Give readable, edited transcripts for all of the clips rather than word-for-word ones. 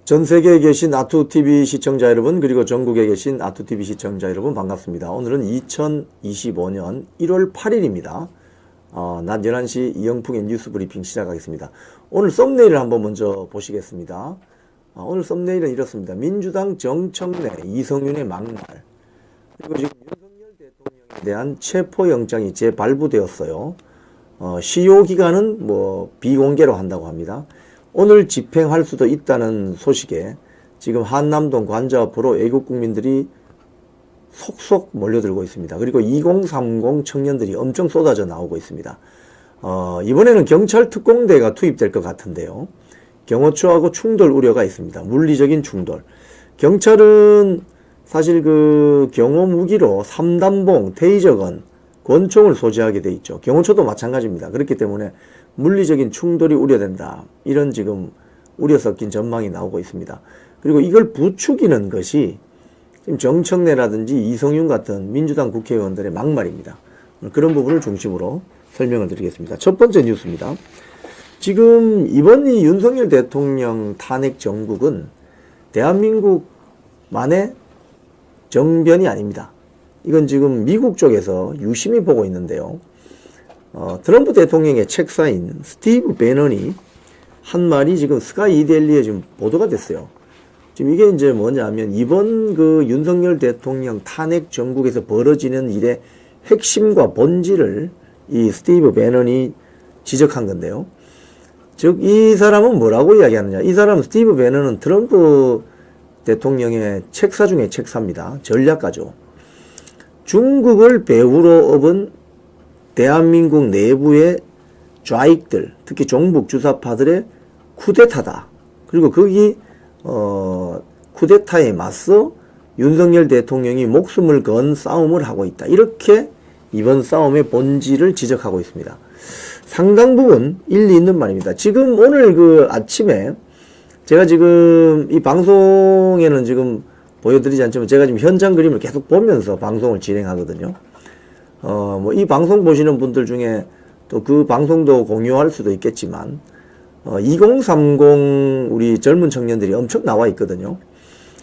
전 세계에 계신 아투TV 시청자 여러분, 그리고 전국에 계신 아투TV 시청자 여러분 반갑습니다. 오늘은 2025년 1월 8일입니다. 낮 11시 이영풍의 뉴스 브리핑 시작하겠습니다. 오늘 썸네일을 한번 먼저 보시겠습니다. 오늘 썸네일은 이렇습니다. 민주당 정청래 이성윤의 막말, 그리고 지금 윤석열 대통령에 대한 체포영장이 재발부되었어요. 시효기간은 비공개로 한다고 합니다. 오늘 집행할 수도 있다는 소식에 지금 한남동 관저 앞으로 애국 국민들이 속속 몰려들고 있습니다. 그리고 2030 청년들이 엄청 쏟아져 나오고 있습니다. 이번에는 경찰 특공대가 투입될 것 같은데요. 경호처하고 충돌 우려가 있습니다. 물리적인 충돌. 경찰은 사실 그 경호 무기로 3단봉, 테이저건, 권총을 소지하게 돼 있죠. 경호처도 마찬가지입니다. 그렇기 때문에 물리적인 충돌이 우려된다. 이런 지금 우려 섞인 전망이 나오고 있습니다. 그리고 이걸 부추기는 것이 지금 정청래라든지 이성윤 같은 민주당 국회의원들의 막말입니다. 그런 부분을 중심으로 설명을 드리겠습니다. 첫 번째 뉴스입니다. 지금 이번 이 윤석열 대통령 탄핵 정국은 대한민국만의 정변이 아닙니다. 이건 지금 미국 쪽에서 유심히 보고 있는데요. 트럼프 대통령의 책사인 스티브 배넌이 한 말이 지금 스카이데일리에 지금 보도가 됐어요. 지금 이게 이제 뭐냐면 이번 그 윤석열 대통령 탄핵 정국에서 벌어지는 일의 핵심과 본질을 이 스티브 배넌이 지적한 건데요. 즉, 이 사람은 뭐라고 이야기하느냐. 이 사람 스티브 배넌은 트럼프 대통령의 책사 중에 책사입니다. 전략가죠. 중국을 배후로 업은 대한민국 내부의 좌익들, 특히 종북 주사파들의 쿠데타다. 그리고 거기 쿠데타에 맞서 윤석열 대통령이 목숨을 건 싸움을 하고 있다. 이렇게 이번 싸움의 본질을 지적하고 있습니다. 상당 부분 일리 있는 말입니다. 지금 오늘 그 아침에 제가 지금 이 방송에는 지금 보여드리지 않지만 제가 지금 현장 그림을 계속 보면서 방송을 진행하거든요. 이 방송 보시는 분들 중에 또 그 방송도 공유할 수도 있겠지만, 2030 우리 젊은 청년들이 엄청 나와 있거든요.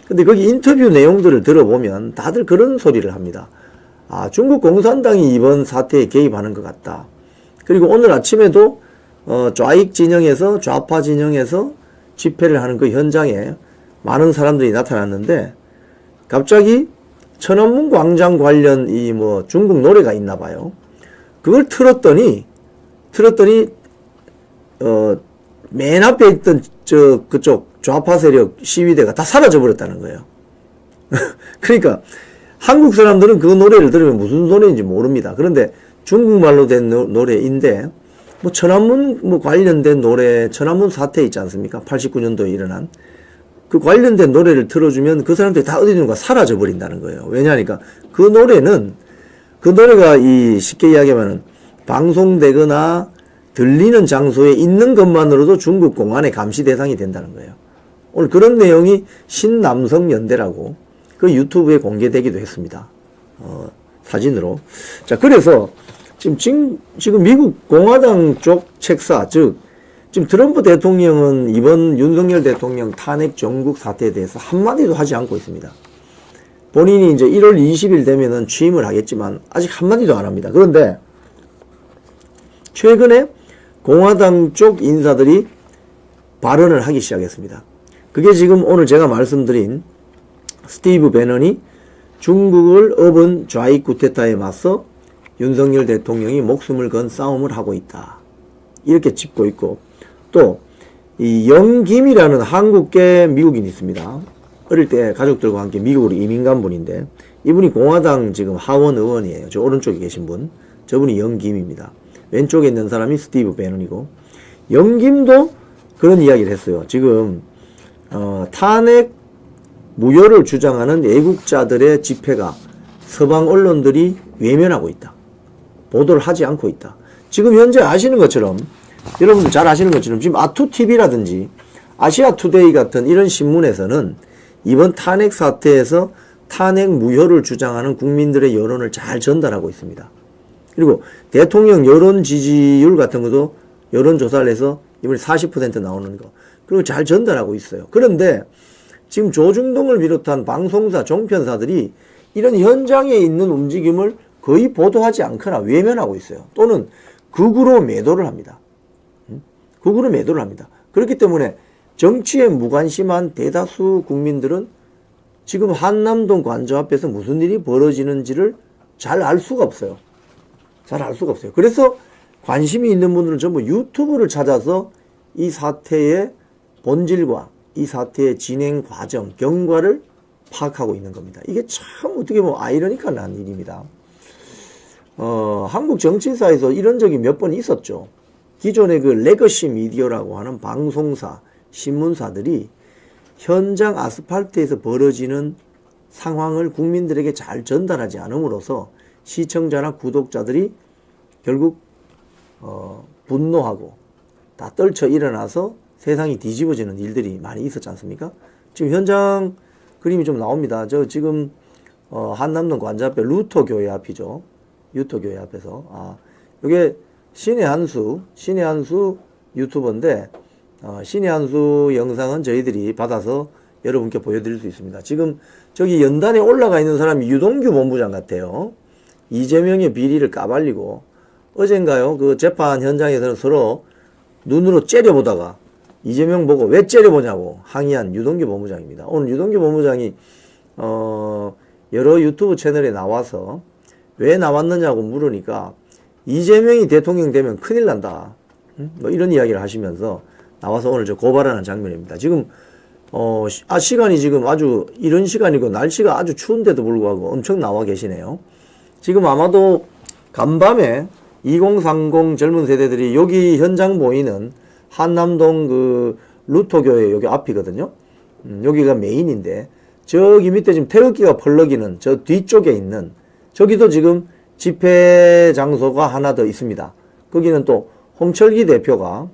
근데 거기 인터뷰 내용들을 들어보면 다들 그런 소리를 합니다. 중국 공산당이 이번 사태에 개입하는 것 같다. 그리고 오늘 아침에도, 좌익 진영에서, 좌파 진영에서 집회를 하는 그 현장에 많은 사람들이 나타났는데, 갑자기 천안문 광장 관련 중국 노래가 있나 봐요. 그걸 틀었더니 맨 앞에 있던 그쪽 좌파 세력 시위대가 다 사라져 버렸다는 거예요. 그러니까 한국 사람들은 그 노래를 들으면 무슨 노래인지 모릅니다. 그런데 중국말로 된 노래인데 천안문 관련된 노래, 천안문 사태 있지 않습니까? 89년도에 일어난 그 관련된 노래를 틀어주면 그 사람들이 다 어디든가 사라져 버린다는 거예요. 왜냐하니까 그 노래가 쉽게 이야기하면 방송되거나 들리는 장소에 있는 것만으로도 중국 공안의 감시 대상이 된다는 거예요. 오늘 그런 내용이 신남성연대라고 그 유튜브에 공개되기도 했습니다. 사진으로. 자, 그래서 지금 미국 공화당 쪽 책사, 즉 지금 트럼프 대통령은 이번 윤석열 대통령 탄핵 정국 사태에 대해서 한마디도 하지 않고 있습니다. 본인이 이제 1월 20일 되면은 취임을 하겠지만 아직 한마디도 안 합니다. 그런데 최근에 공화당 쪽 인사들이 발언을 하기 시작했습니다. 그게 지금 오늘 제가 말씀드린 스티브 배넌이 중국을 업은 좌익 쿠데타에 맞서 윤석열 대통령이 목숨을 건 싸움을 하고 있다. 이렇게 짚고 있고, 또 이 영김이라는 한국계 미국인이 있습니다. 어릴 때 가족들과 함께 미국으로 이민 간 분인데 이분이 공화당 지금 하원 의원이에요. 저 오른쪽에 계신 분, 저분이 영김입니다. 왼쪽에 있는 사람이 스티브 배넌이고, 영김도 그런 이야기를 했어요. 지금 탄핵 무효를 주장하는 애국자들의 집회가 서방 언론들이 외면하고 있다. 보도를 하지 않고 있다. 지금 현재 아시는 것처럼, 여러분들 잘 아시는 것처럼 지금 아투TV라든지 아시아투데이 같은 이런 신문에서는 이번 탄핵 사태에서 탄핵 무효를 주장하는 국민들의 여론을 잘 전달하고 있습니다. 그리고 대통령 여론 지지율 같은 것도 여론조사를 해서 이번에 40% 나오는 거. 그리고 잘 전달하고 있어요. 그런데 지금 조중동을 비롯한 방송사, 종편사들이 이런 현장에 있는 움직임을 거의 보도하지 않거나 외면하고 있어요. 또는 극으로 매도를 합니다. 극으로 매도를 합니다. 그렇기 때문에 정치에 무관심한 대다수 국민들은 지금 한남동 관저 앞에서 무슨 일이 벌어지는지를 잘 알 수가 없어요. 잘 알 수가 없어요. 그래서 관심이 있는 분들은 전부 유튜브를 찾아서 이 사태의 본질과 이 사태의 진행 과정, 경과를 파악하고 있는 겁니다. 이게 참 어떻게 보면 아이러니컬한 일입니다. 한국 정치사에서 이런 적이 몇 번 있었죠. 기존의 그 레거시 미디어라고 하는 방송사, 신문사들이 현장 아스팔트에서 벌어지는 상황을 국민들에게 잘 전달하지 않음으로써 시청자나 구독자들이 결국 분노하고 다 떨쳐 일어나서 세상이 뒤집어지는 일들이 많이 있었지 않습니까? 지금 현장 그림이 좀 나옵니다. 저 지금 한남동 관저 앞에 루터교회 앞이죠. 루터교회 앞에서 이게 신의 한수 유튜버인데 신의 한수 영상은 저희들이 받아서 여러분께 보여드릴 수 있습니다. 지금 저기 연단에 올라가 있는 사람이 유동규 본부장 같아요. 이재명의 비리를 까발리고 어젠가요 그 재판 현장에서는 서로 눈으로 째려보다가 이재명 보고 왜 째려보냐고 항의한 유동규 본부장입니다. 오늘 유동규 본부장이 여러 유튜브 채널에 나와서 왜 나왔느냐고 물으니까 이재명이 대통령 되면 큰일 난다. 뭐 이런 이야기를 하시면서 나와서 오늘 저 고발하는 장면입니다. 지금 시간이 지금 아주 이런 시간이고 날씨가 아주 추운데도 불구하고 엄청 나와 계시네요. 지금 아마도 간밤에 2030 젊은 세대들이 여기 현장 보이는 한남동 그 루터교회 여기 앞이거든요. 여기가 메인인데 저기 밑에 지금 태극기가 펄럭이는 저 뒤쪽에 있는 저기도 지금 집회 장소가 하나 더 있습니다. 거기는 또 홍철기 대표가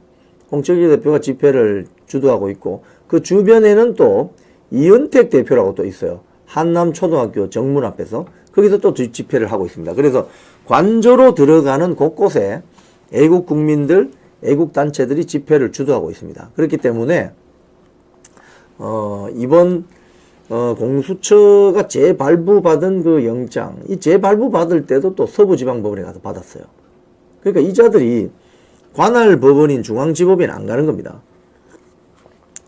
집회를 주도하고 있고 그 주변에는 또 이은택 대표라고 또 있어요. 한남초등학교 정문 앞에서 거기서 또 집회를 하고 있습니다. 그래서 관저로 들어가는 곳곳에 애국 국민들, 애국 단체들이 집회를 주도하고 있습니다. 그렇기 때문에 이번 공수처가 재발부받은 그 영장, 이 재발부받을 때도 또 서부지방법원에 가서 받았어요. 그러니까 이 자들이 관할 법원인 중앙지법에는 안 가는 겁니다.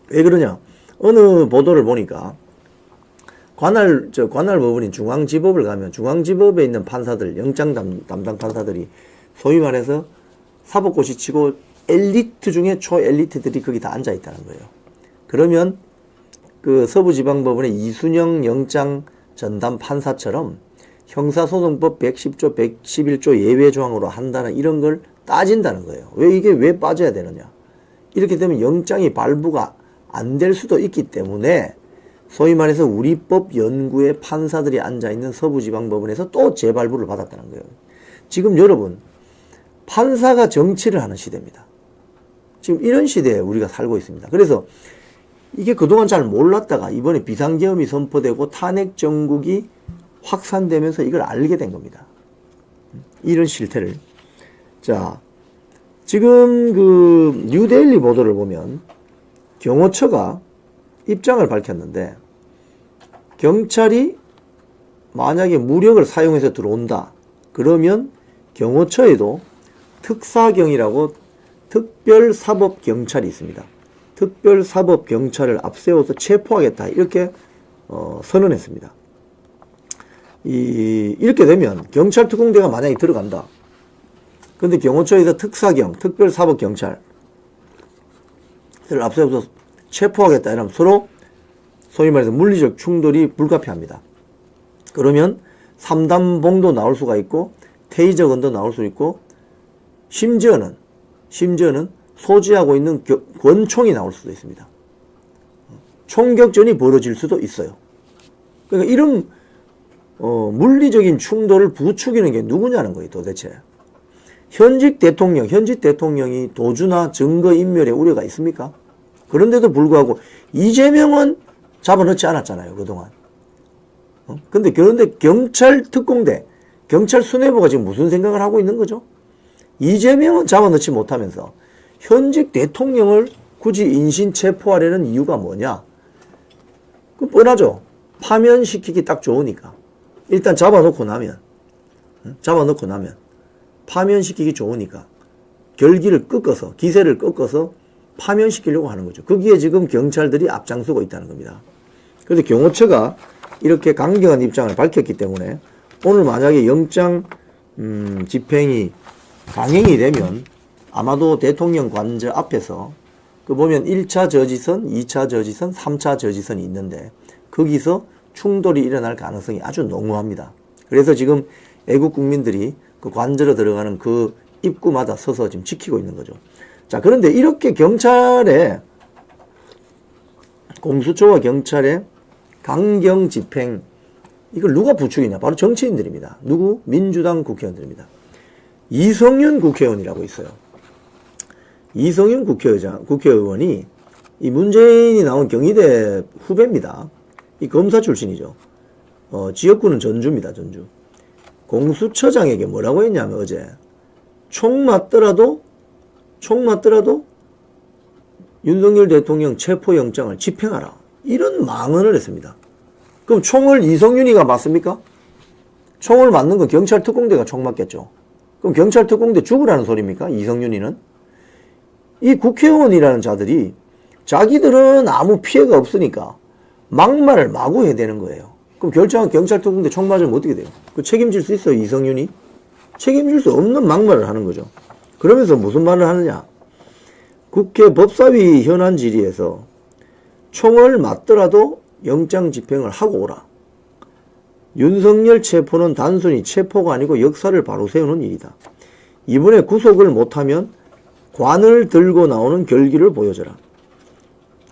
왜 그러냐? 어느 보도를 보니까 관할 법원인 중앙지법을 가면 중앙지법에 있는 판사들, 영장 담당 판사들이 소위 말해서 사법고시 치고 엘리트 중에 초엘리트들이 거기 다 앉아 있다는 거예요. 그러면 그 서부지방법원의 이순영 영장 전담 판사처럼 형사소송법 110조, 111조 예외조항으로 한다는 이런 걸 따진다는 거예요. 왜 빠져야 되느냐. 이렇게 되면 영장이 발부가 안 될 수도 있기 때문에 소위 말해서 우리법 연구의 판사들이 앉아있는 서부지방법원에서 또 재발부를 받았다는 거예요. 지금 여러분 판사가 정치를 하는 시대입니다. 지금 이런 시대에 우리가 살고 있습니다. 그래서 이게 그동안 잘 몰랐다가 이번에 비상계엄이 선포되고 탄핵 정국이 확산되면서 이걸 알게 된 겁니다. 이런 실태를. 자, 지금 그 뉴데일리 보도를 보면 경호처가 입장을 밝혔는데 경찰이 만약에 무력을 사용해서 들어온다. 그러면 경호처에도 특사경이라고 특별사법경찰이 있습니다. 특별사법경찰을 앞세워서 체포하겠다. 이렇게 선언했습니다. 이렇게 되면 경찰특공대가 만약에 들어간다. 그런데 경호처에서 특사경, 특별사법경찰을 앞세워서 체포하겠다. 이러면 서로 소위 말해서 물리적 충돌이 불가피합니다. 그러면 3단봉도 나올 수가 있고 테이저건도 나올 수 있고 심지어는 소지하고 있는 권총이 나올 수도 있습니다. 총격전이 벌어질 수도 있어요. 그러니까 이런 물리적인 충돌을 부추기는 게 누구냐는 거예요, 도대체. 현직 대통령이 도주나 증거인멸의 우려가 있습니까? 그런데도 불구하고 이재명은 잡아넣지 않았잖아요, 그동안. 그런데 경찰 특공대, 경찰 수뇌부가 지금 무슨 생각을 하고 있는 거죠? 이재명은 잡아넣지 못하면서 현직 대통령을 굳이 인신 체포하려는 이유가 뭐냐? 그 뻔하죠. 파면시키기 딱 좋으니까. 일단 잡아놓고 나면 파면시키기 좋으니까 결기를 꺾어서, 기세를 꺾어서 파면시키려고 하는 거죠. 거기에 지금 경찰들이 앞장서고 있다는 겁니다. 그래서 경호처가 이렇게 강경한 입장을 밝혔기 때문에 오늘 만약에 영장 집행이 강행이 되면 아마도 대통령 관저 앞에서 그 보면 1차 저지선, 2차 저지선, 3차 저지선이 있는데 거기서 충돌이 일어날 가능성이 아주 농후합니다. 그래서 지금 애국 국민들이 그 관저로 들어가는 그 입구마다 서서 지금 지키고 있는 거죠. 자, 그런데 이렇게 공수처와 경찰의 강경 집행, 이걸 누가 부추기냐? 바로 정치인들입니다. 누구? 민주당 국회의원들입니다. 이성윤 국회의원이라고 있어요. 이성윤 국회의원이 이 문재인이 나온 경희대 후배입니다. 이 검사 출신이죠. 지역구는 전주입니다, 전주. 공수처장에게 뭐라고 했냐면 어제 총 맞더라도 윤석열 대통령 체포영장을 집행하라. 이런 망언을 했습니다. 그럼 총을 이성윤이가 맞습니까? 총을 맞는 건 경찰 특공대가 총 맞겠죠. 그럼 경찰 특공대 죽으라는 소리입니까? 이성윤이는? 이 국회의원이라는 자들이 자기들은 아무 피해가 없으니까 막말을 마구 해야 되는 거예요. 그럼 결정한 경찰 특공대 총 맞으면 어떻게 돼요? 그 책임질 수 있어요, 이성윤이? 책임질 수 없는 막말을 하는 거죠. 그러면서 무슨 말을 하느냐? 국회 법사위 현안 질의에서 총을 맞더라도 영장 집행을 하고 오라. 윤석열 체포는 단순히 체포가 아니고 역사를 바로 세우는 일이다. 이번에 구속을 못하면 관을 들고 나오는 결기를 보여줘라.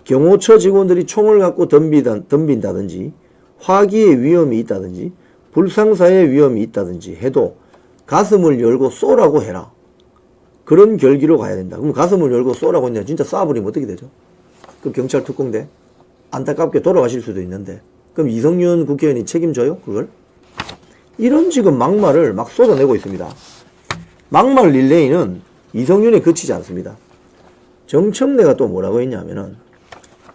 경호처 직원들이 총을 갖고 덤빈다든지 화기의 위험이 있다든지 불상사의 위험이 있다든지 해도 가슴을 열고 쏘라고 해라. 그런 결기로 가야 된다. 그럼 가슴을 열고 쏘라고 했냐? 진짜 쏴버리면 어떻게 되죠? 그 경찰 특공대 안타깝게 돌아가실 수도 있는데 그럼 이성윤 국회의원이 책임져요? 그걸? 이런 지금 막말을 막 쏟아내고 있습니다. 막말 릴레이는 이성윤에 그치지 않습니다. 정청래가 또 뭐라고 했냐면은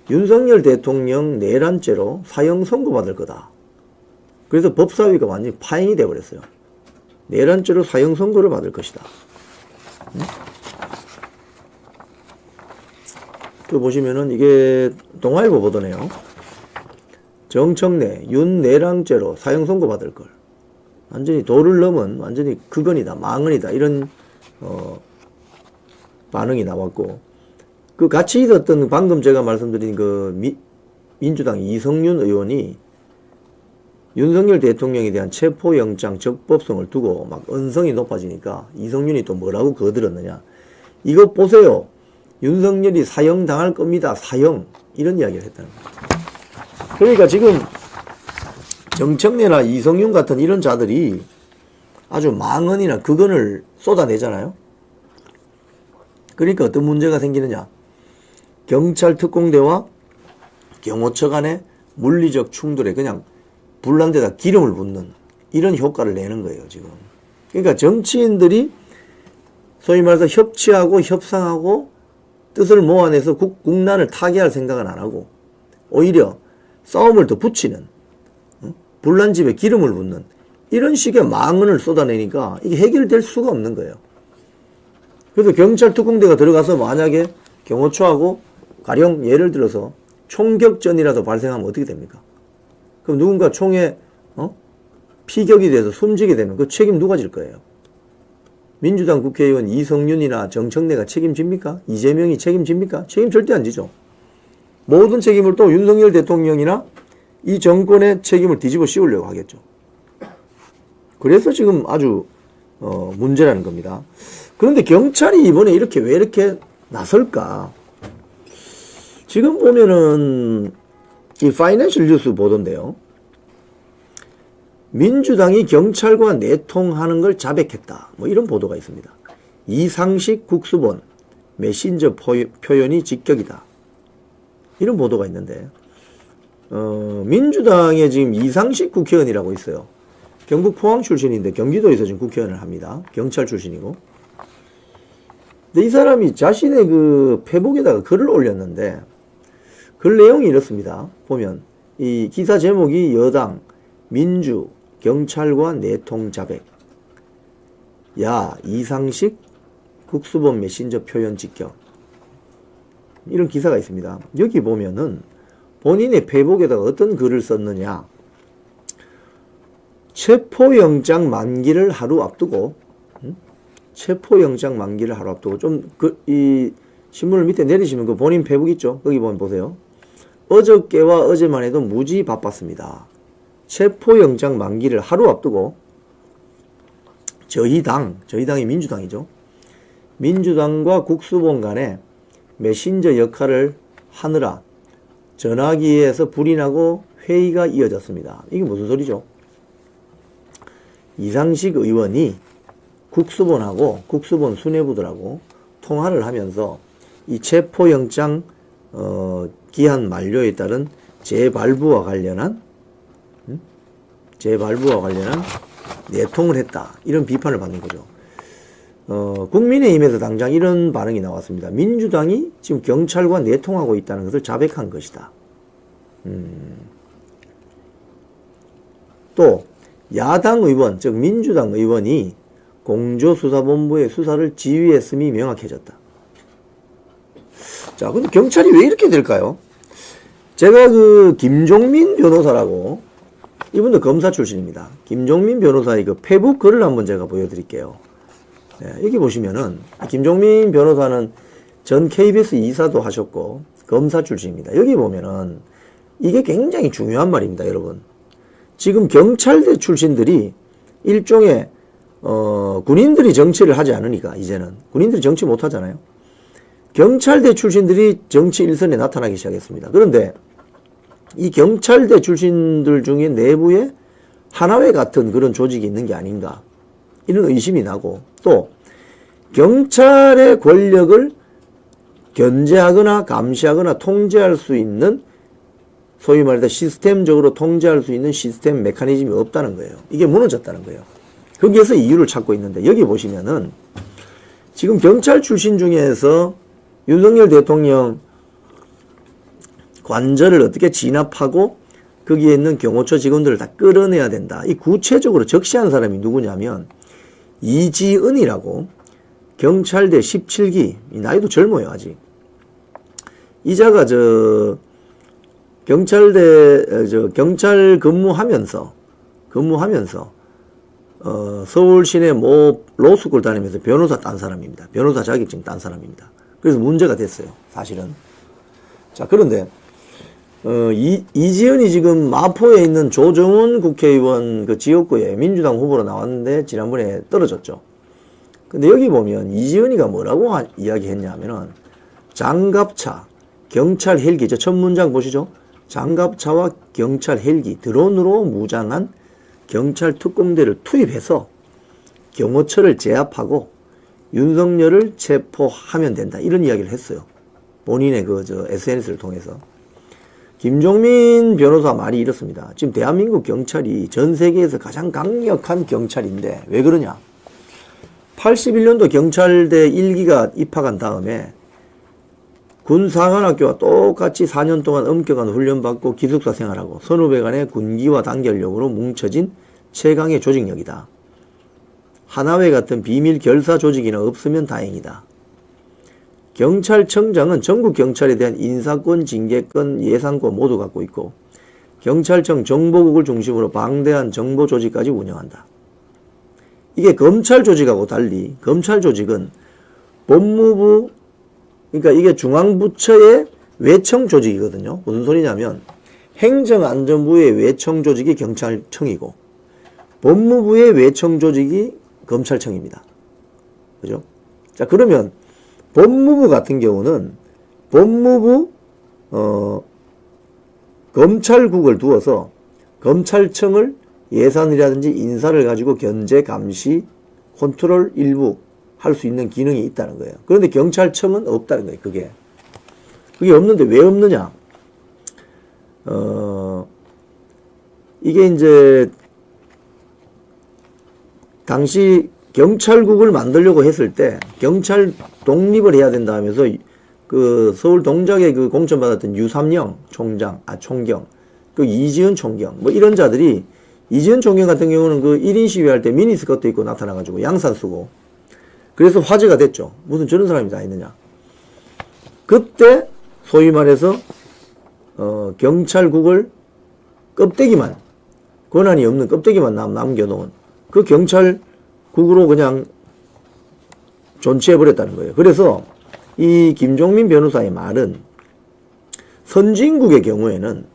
윤석열 대통령 내란죄로 사형 선고받을 거다. 그래서 법사위가 완전히 파행이 되어버렸어요. 내란죄로 사형 선고를 받을 것이다. 또 보시면은 이게 동아일보 보도네요. 정청래 윤내란죄로 사형 선고 받을 걸. 완전히 도를 넘은 완전히 극언이다, 망언이다 이런 반응이 나왔고 그 같이 있었던 방금 제가 말씀드린 그 민주당 이성윤 의원이 윤석열 대통령에 대한 체포영장 적법성을 두고 막 언성이 높아지니까 이성윤이 또 뭐라고 거들었느냐. 이것 보세요. 윤석열이 사형 당할 겁니다. 사형. 이런 이야기를 했다는 거예요. 그러니까 지금 정청래나 이성윤 같은 이런 자들이 아주 망언이나 극언을 쏟아내잖아요. 그러니까 어떤 문제가 생기느냐. 경찰 특공대와 경호처 간의 물리적 충돌에 그냥 불난 데다 기름을 붓는 이런 효과를 내는 거예요, 지금. 그러니까 정치인들이 소위 말해서 협치하고 협상하고 뜻을 모아내서 국난을 타개할 생각은 안 하고 오히려 싸움을 더 붙이는 불난 집에 기름을 붓는 이런 식의 망언을 쏟아내니까 이게 해결될 수가 없는 거예요. 그래서 경찰 특공대가 들어가서 만약에 경호처하고 가령 예를 들어서 총격전이라도 발생하면 어떻게 됩니까? 그럼 누군가 총에 피격이 돼서 숨지게 되면 그 책임 누가 질 거예요? 민주당 국회의원 이성윤이나 정청래가 책임집니까? 이재명이 책임집니까? 책임 절대 안 지죠. 모든 책임을 또 윤석열 대통령이나 이 정권의 책임을 뒤집어 씌우려고 하겠죠. 그래서 지금 아주 문제라는 겁니다. 그런데 경찰이 이번에 왜 이렇게 나설까? 지금 보면은 이 파이낸셜 뉴스 보던데요. 민주당이 경찰과 내통하는 걸 자백했다. 뭐 이런 보도가 있습니다. 이상식 국수본 메신저 표현이 직격이다. 이런 보도가 있는데 민주당에 지금 이상식 국회의원이라고 있어요. 경북 포항 출신인데 경기도에서 지금 국회의원을 합니다. 경찰 출신이고 근데 이 사람이 자신의 그 페북에다가 글을 올렸는데 글 내용이 이렇습니다. 보면 이 기사 제목이 여당, 민주, 경찰과 내통 자백. 야, 이상식 국수본 메신저 표현 직격. 이런 기사가 있습니다. 여기 보면은 본인의 페북에다가 어떤 글을 썼느냐. 체포영장 만기를 하루 앞두고, 체포영장 만기를 하루 앞두고, 이 신문을 밑에 내리시면 그 본인 페북 있죠? 거기 보면 보세요. 어저께와 어제만 해도 무지 바빴습니다. 체포영장 만기를 하루 앞두고, 저희 당이 민주당이죠. 민주당과 국수본 간에 메신저 역할을 하느라 전화기에서 불이 나고 회의가 이어졌습니다. 이게 무슨 소리죠? 이상식 의원이 국수본하고 국수본 수뇌부들하고 통화를 하면서 이 체포영장 기한 만료에 따른 재발부와 관련한 내통을 했다. 이런 비판을 받는 거죠. 국민의힘에서 당장 이런 반응이 나왔습니다. 민주당이 지금 경찰과 내통하고 있다는 것을 자백한 것이다. 또 야당 의원, 즉 민주당 의원이 공조수사본부의 수사를 지휘했음이 명확해졌다. 자, 근데 경찰이 왜 이렇게 될까요? 제가 그 김종민 변호사라고, 이분도 검사 출신입니다. 김종민 변호사의 그 페북 글을 한번 제가 보여드릴게요. 네, 여기 보시면은 김종민 변호사는 전 KBS 이사도 하셨고 검사 출신입니다. 여기 보면은 이게 굉장히 중요한 말입니다, 여러분. 지금 경찰대 출신들이 일종의 군인들이 정치를 하지 않으니까 이제는 군인들이 정치 못 하잖아요. 경찰대 출신들이 정치 일선에 나타나기 시작했습니다. 그런데 이 경찰대 출신들 중에 내부에 하나회 같은 그런 조직이 있는 게 아닌가, 이런 의심이 나고, 또 경찰의 권력을 견제하거나 감시하거나 통제할 수 있는, 소위 말해서 시스템적으로 통제할 수 있는 시스템 메커니즘이 없다는 거예요. 이게 무너졌다는 거예요. 거기에서 이유를 찾고 있는데, 여기 보시면은 지금 경찰 출신 중에서 윤석열 대통령 관절을 어떻게 진압하고 거기에 있는 경호처 직원들을 다 끌어내야 된다. 이 구체적으로 적시한 사람이 누구냐면 이지은이라고, 경찰대 17기, 나이도 젊어요 아직. 이자가 경찰 근무하면서 서울 시내 로스쿨 다니면서 변호사 딴 사람입니다. 변호사 자격증 딴 사람입니다. 그래서 문제가 됐어요, 사실은. 자, 그런데 이지은이 지금 마포에 있는 조정훈 국회의원 그 지역구에 민주당 후보로 나왔는데 지난번에 떨어졌죠. 근데 여기 보면 이지은이가 뭐라고 이야기했냐면은 장갑차, 경찰 헬기, 저 첫 문장 보시죠. 장갑차와 경찰 헬기, 드론으로 무장한 경찰 특공대를 투입해서 경호처를 제압하고 윤석열을 체포하면 된다. 이런 이야기를 했어요. 본인의 SNS를 통해서. 김종민 변호사 말이 이렇습니다. 지금 대한민국 경찰이 전 세계에서 가장 강력한 경찰인데 왜 그러냐? 81년도 경찰대 1기가 입학한 다음에 군사관학교와 똑같이 4년 동안 엄격한 훈련받고 기숙사 생활하고 선후배간의 군기와 단결력으로 뭉쳐진 최강의 조직력이다. 하나회 같은 비밀 결사 조직이나 없으면 다행이다. 경찰청장은 전국 경찰에 대한 인사권, 징계권, 예산권 모두 갖고 있고 경찰청 정보국을 중심으로 방대한 정보 조직까지 운영한다. 이게 검찰 조직하고 달리 검찰 조직은 법무부, 그러니까 이게 중앙부처의 외청 조직이거든요. 무슨 소리냐면 행정안전부의 외청 조직이 경찰청이고 법무부의 외청 조직이 검찰청입니다. 그죠? 자, 그러면 법무부 같은 경우는 법무부 검찰국을 두어서 검찰청을 예산이라든지 인사를 가지고 견제, 감시, 컨트롤 일부 할 수 있는 기능이 있다는 거예요. 그런데 경찰청은 없다는 거예요. 그게 없는데 왜 없느냐? 이게 이제 당시 경찰국을 만들려고 했을 때 독립을 해야 된다 하면서 그 서울 동작에 그 공천받았던 유삼영 총경, 그 이지은 총경, 뭐 이런 자들이, 이지은 총경 같은 경우는 그 1인 시위할 때 미니스커트 입고 나타나가지고 양산 쓰고, 그래서 화제가 됐죠. 무슨 저런 사람이 다 있느냐. 그때 소위 말해서 경찰국을 껍데기만, 권한이 없는 껍데기만 남겨놓은 그 경찰국으로 그냥 존치해버렸다는 거예요. 그래서 이 김종민 변호사의 말은 선진국의 경우에는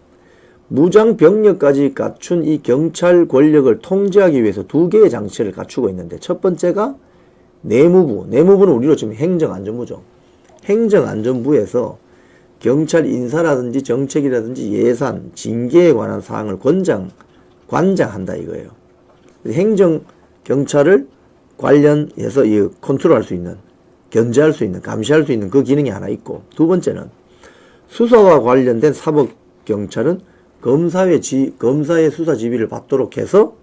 무장 병력까지 갖춘 이 경찰 권력을 통제하기 위해서 두 개의 장치를 갖추고 있는데, 첫 번째가 내무부는 우리로 치면 행정안전부죠. 행정안전부에서 경찰 인사라든지 정책이라든지 예산, 징계에 관한 사항을 관장한다 이거예요. 행정 경찰을 관련해서 이 컨트롤할 수 있는, 견제할 수 있는, 감시할 수 있는 그 기능이 하나 있고, 두 번째는 수사와 관련된 사법경찰은 검사의 수사 지휘를 받도록 해서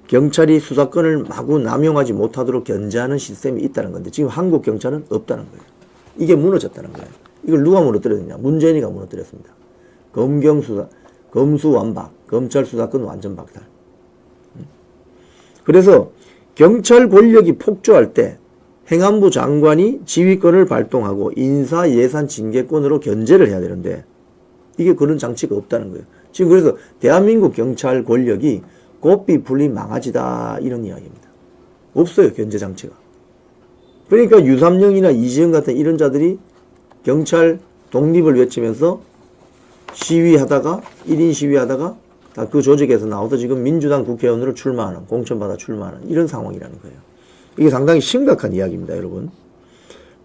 경찰이 수사권을 마구 남용하지 못하도록 견제하는 시스템이 있다는 건데, 지금 한국 경찰은 없다는 거예요. 이게 무너졌다는 거예요. 이걸 누가 무너뜨렸느냐? 문재인이가 무너뜨렸습니다. 검수완박, 검찰 수사권 완전 박탈. 그래서 경찰 권력이 폭주할 때 행안부 장관이 지휘권을 발동하고 인사, 예산, 징계권으로 견제를 해야 되는데, 이게 그런 장치가 없다는 거예요. 지금 그래서 대한민국 경찰 권력이 고삐 풀린 망아지다, 이런 이야기입니다. 없어요, 견제 장치가. 그러니까 유삼영이나 이지은 같은 이런 자들이 경찰 독립을 외치면서 시위하다가, 1인 시위하다가 다 그 조직에서 나와서 지금 민주당 국회의원으로 출마하는, 공천받아 출마하는 이런 상황이라는 거예요. 이게 상당히 심각한 이야기입니다, 여러분.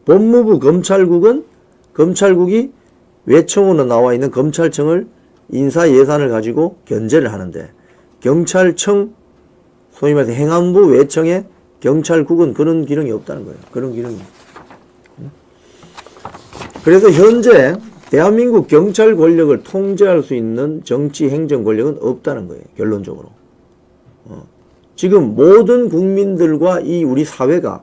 법무부 검찰국이 외청으로 나와 있는 검찰청을 인사 예산을 가지고 견제를 하는데, 경찰청, 소위 말해서 행안부 외청에 경찰국은 그런 기능이 없다는 거예요. 그런 기능이. 그래서 현재 대한민국 경찰 권력을 통제할 수 있는 정치 행정 권력은 없다는 거예요. 결론적으로. 지금 모든 국민들과 이 우리 사회가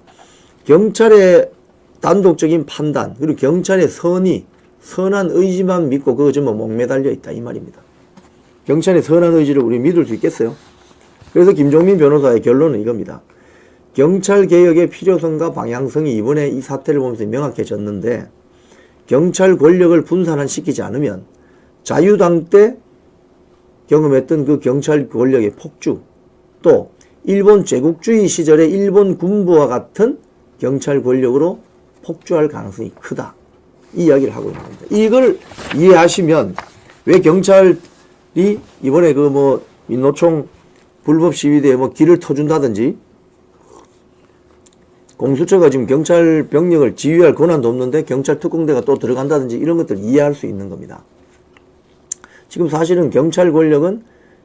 경찰의 단독적인 판단, 그리고 경찰의 선한 의지만 믿고 그거 전부 목매달려 있다, 이 말입니다. 경찰의 선한 의지를 우리 믿을 수 있겠어요? 그래서 김종민 변호사의 결론은 이겁니다. 경찰개혁의 필요성과 방향성이 이번에 이 사태를 보면서 명확해졌는데, 경찰 권력을 분산시키지 않으면 자유당 때 경험했던 그 경찰 권력의 폭주, 또 일본 제국주의 시절의 일본 군부와 같은 경찰 권력으로 폭주할 가능성이 크다, 이 이야기를 하고 있는 겁니다. 이걸 이해하시면 왜 경찰이 이번에 그 민노총 불법 시위대에 길을 터준다든지, 공수처가 지금 경찰 병력을 지휘할 권한도 없는데 경찰 특공대가 또 들어간다든지, 이런 것들을 이해할 수 있는 겁니다. 지금 사실은 경찰 권력은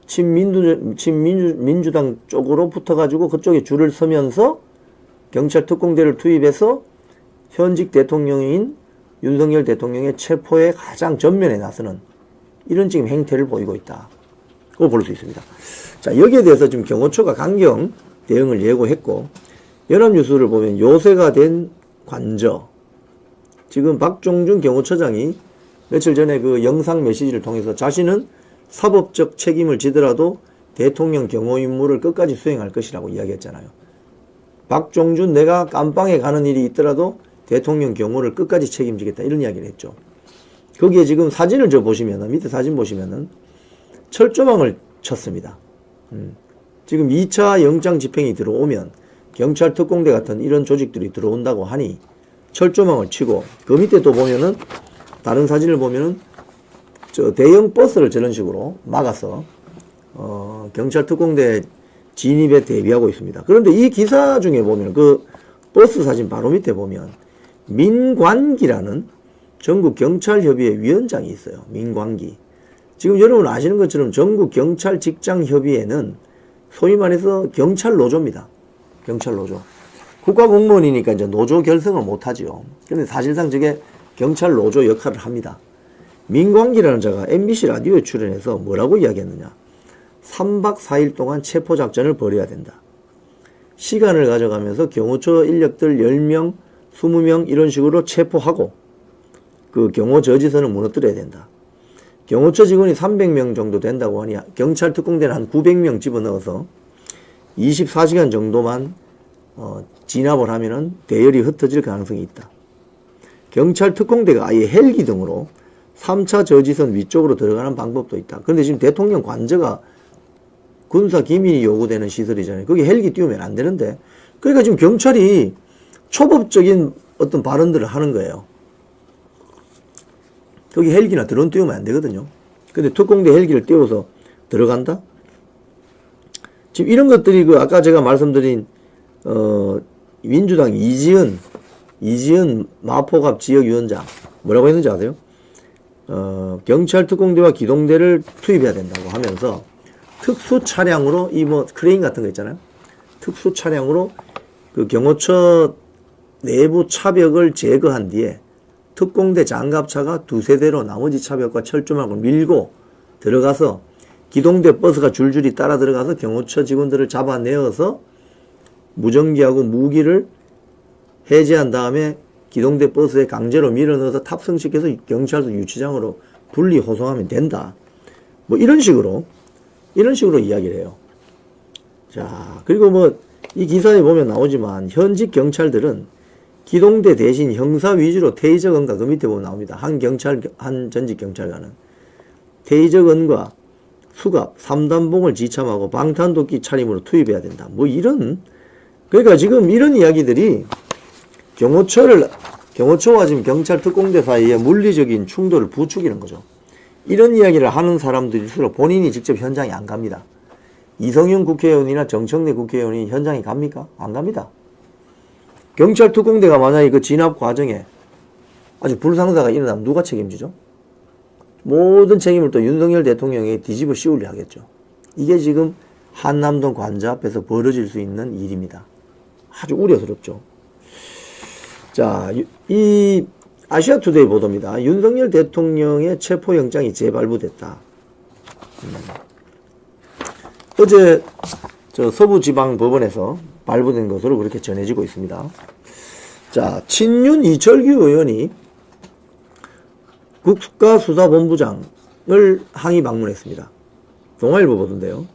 친민주당 쪽으로 붙어가지고 그쪽에 줄을 서면서 경찰 특공대를 투입해서 현직 대통령인 윤석열 대통령의 체포에 가장 전면에 나서는 이런 지금 행태를 보이고 있다, 고 볼 수 있습니다. 자, 여기에 대해서 지금 경호처가 강경 대응을 예고했고, 연합뉴스를 보면 요새가 된 관저, 지금 박종준 경호처장이 며칠 전에 그 영상 메시지를 통해서 자신은 사법적 책임을 지더라도 대통령 경호 임무를 끝까지 수행할 것이라고 이야기했잖아요. 박종준, 내가 깜빵에 가는 일이 있더라도 대통령 경호를 끝까지 책임지겠다, 이런 이야기를 했죠. 거기에 지금 사진을 보시면은, 밑에 사진 보시면은 철조망을 쳤습니다. 지금 2차 영장 집행이 들어오면 경찰 특공대 같은 이런 조직들이 들어온다고 하니 철조망을 치고, 그 밑에 또 보면은, 다른 사진을 보면은 대형 버스를 저런 식으로 막아서 경찰 특공대 진입에 대비하고 있습니다. 그런데 이 기사 중에 보면, 그 버스 사진 바로 밑에 보면 민관기라는 전국경찰협의회 위원장이 있어요. 민관기. 지금 여러분 아시는 것처럼 전국경찰직장협의회는 소위 말해서 경찰노조입니다. 경찰노조. 국가공무원이니까 이제 노조 결성을 못하죠. 근데 사실상 저게 경찰노조 역할을 합니다. 민광기라는 자가 MBC 라디오에 출연해서 뭐라고 이야기했느냐. 3박 4일 동안 체포작전을 벌여야 된다. 시간을 가져가면서 경호처 인력들 10명 20명 이런 식으로 체포하고 그 경호 저지선을 무너뜨려야 된다. 경호처 직원이 300명 정도 된다고 하니 경찰 특공대는 한 900명 집어넣어서 24시간 정도만 진압을 하면은 대열이 흩어질 가능성이 있다. 경찰 특공대가 아예 헬기 등으로 3차 저지선 위쪽으로 들어가는 방법도 있다. 그런데 지금 대통령 관저가 군사 기밀이 요구되는 시설이잖아요. 거기 헬기 띄우면 안 되는데. 그러니까 지금 경찰이 초법적인 어떤 발언들을 하는 거예요. 거기 헬기나 드론 띄우면 안 되거든요. 근데 특공대 헬기를 띄워서 들어간다? 지금 이런 것들이 그 아까 제가 말씀드린 민주당 이지은 마포갑 지역위원장 뭐라고 했는지 아세요? 경찰 특공대와 기동대를 투입해야 된다고 하면서 특수 차량으로 이 뭐 크레인 같은 거 있잖아요. 특수 차량으로 그 경호처 내부 차벽을 제거한 뒤에 특공대 장갑차가 2세대로 나머지 차벽과 철조망을 밀고 들어가서 기동대 버스가 줄줄이 따라 들어가서 경호처 직원들을 잡아내어서 무전기하고 무기를 해제한 다음에 기동대 버스에 강제로 밀어넣어서 탑승시켜서 경찰서 유치장으로 분리 호송하면 된다. 뭐 이런 식으로 이야기를 해요. 자, 그리고 뭐 이 기사에 보면 나오지만 현직 경찰들은 기동대 대신 형사 위주로 테이저건과 그 밑에 보면 나옵니다. 한 전직 경찰관은 테이저건과 수갑, 3단봉을 지참하고 방탄도끼 차림으로 투입해야 된다. 뭐 이런, 그러니까 지금 이런 이야기들이 경호처와 지금 경찰 특공대 사이에 물리적인 충돌을 부추기는 거죠. 이런 이야기를 하는 사람들일수록 본인이 직접 현장에 안 갑니다. 이성윤 국회의원이나 정청래 국회의원이 현장에 갑니까? 안 갑니다. 경찰 특공대가 만약에 그 진압 과정에 아주 불상사가 일어나면 누가 책임지죠? 모든 책임을 또 윤석열 대통령에 뒤집어 씌우려 하겠죠. 이게 지금 한남동 관저 앞에서 벌어질 수 있는 일입니다. 아주 우려스럽죠. 자, 이 아시아투데이 보도입니다. 윤석열 대통령의 체포영장이 재발부됐다. 어제 저 서부지방법원에서 발부된 것으로 그렇게 전해지고 있습니다. 자, 친윤 이철규 의원이 국가수사본부장을 항의 방문했습니다. 동아일보 보던데요.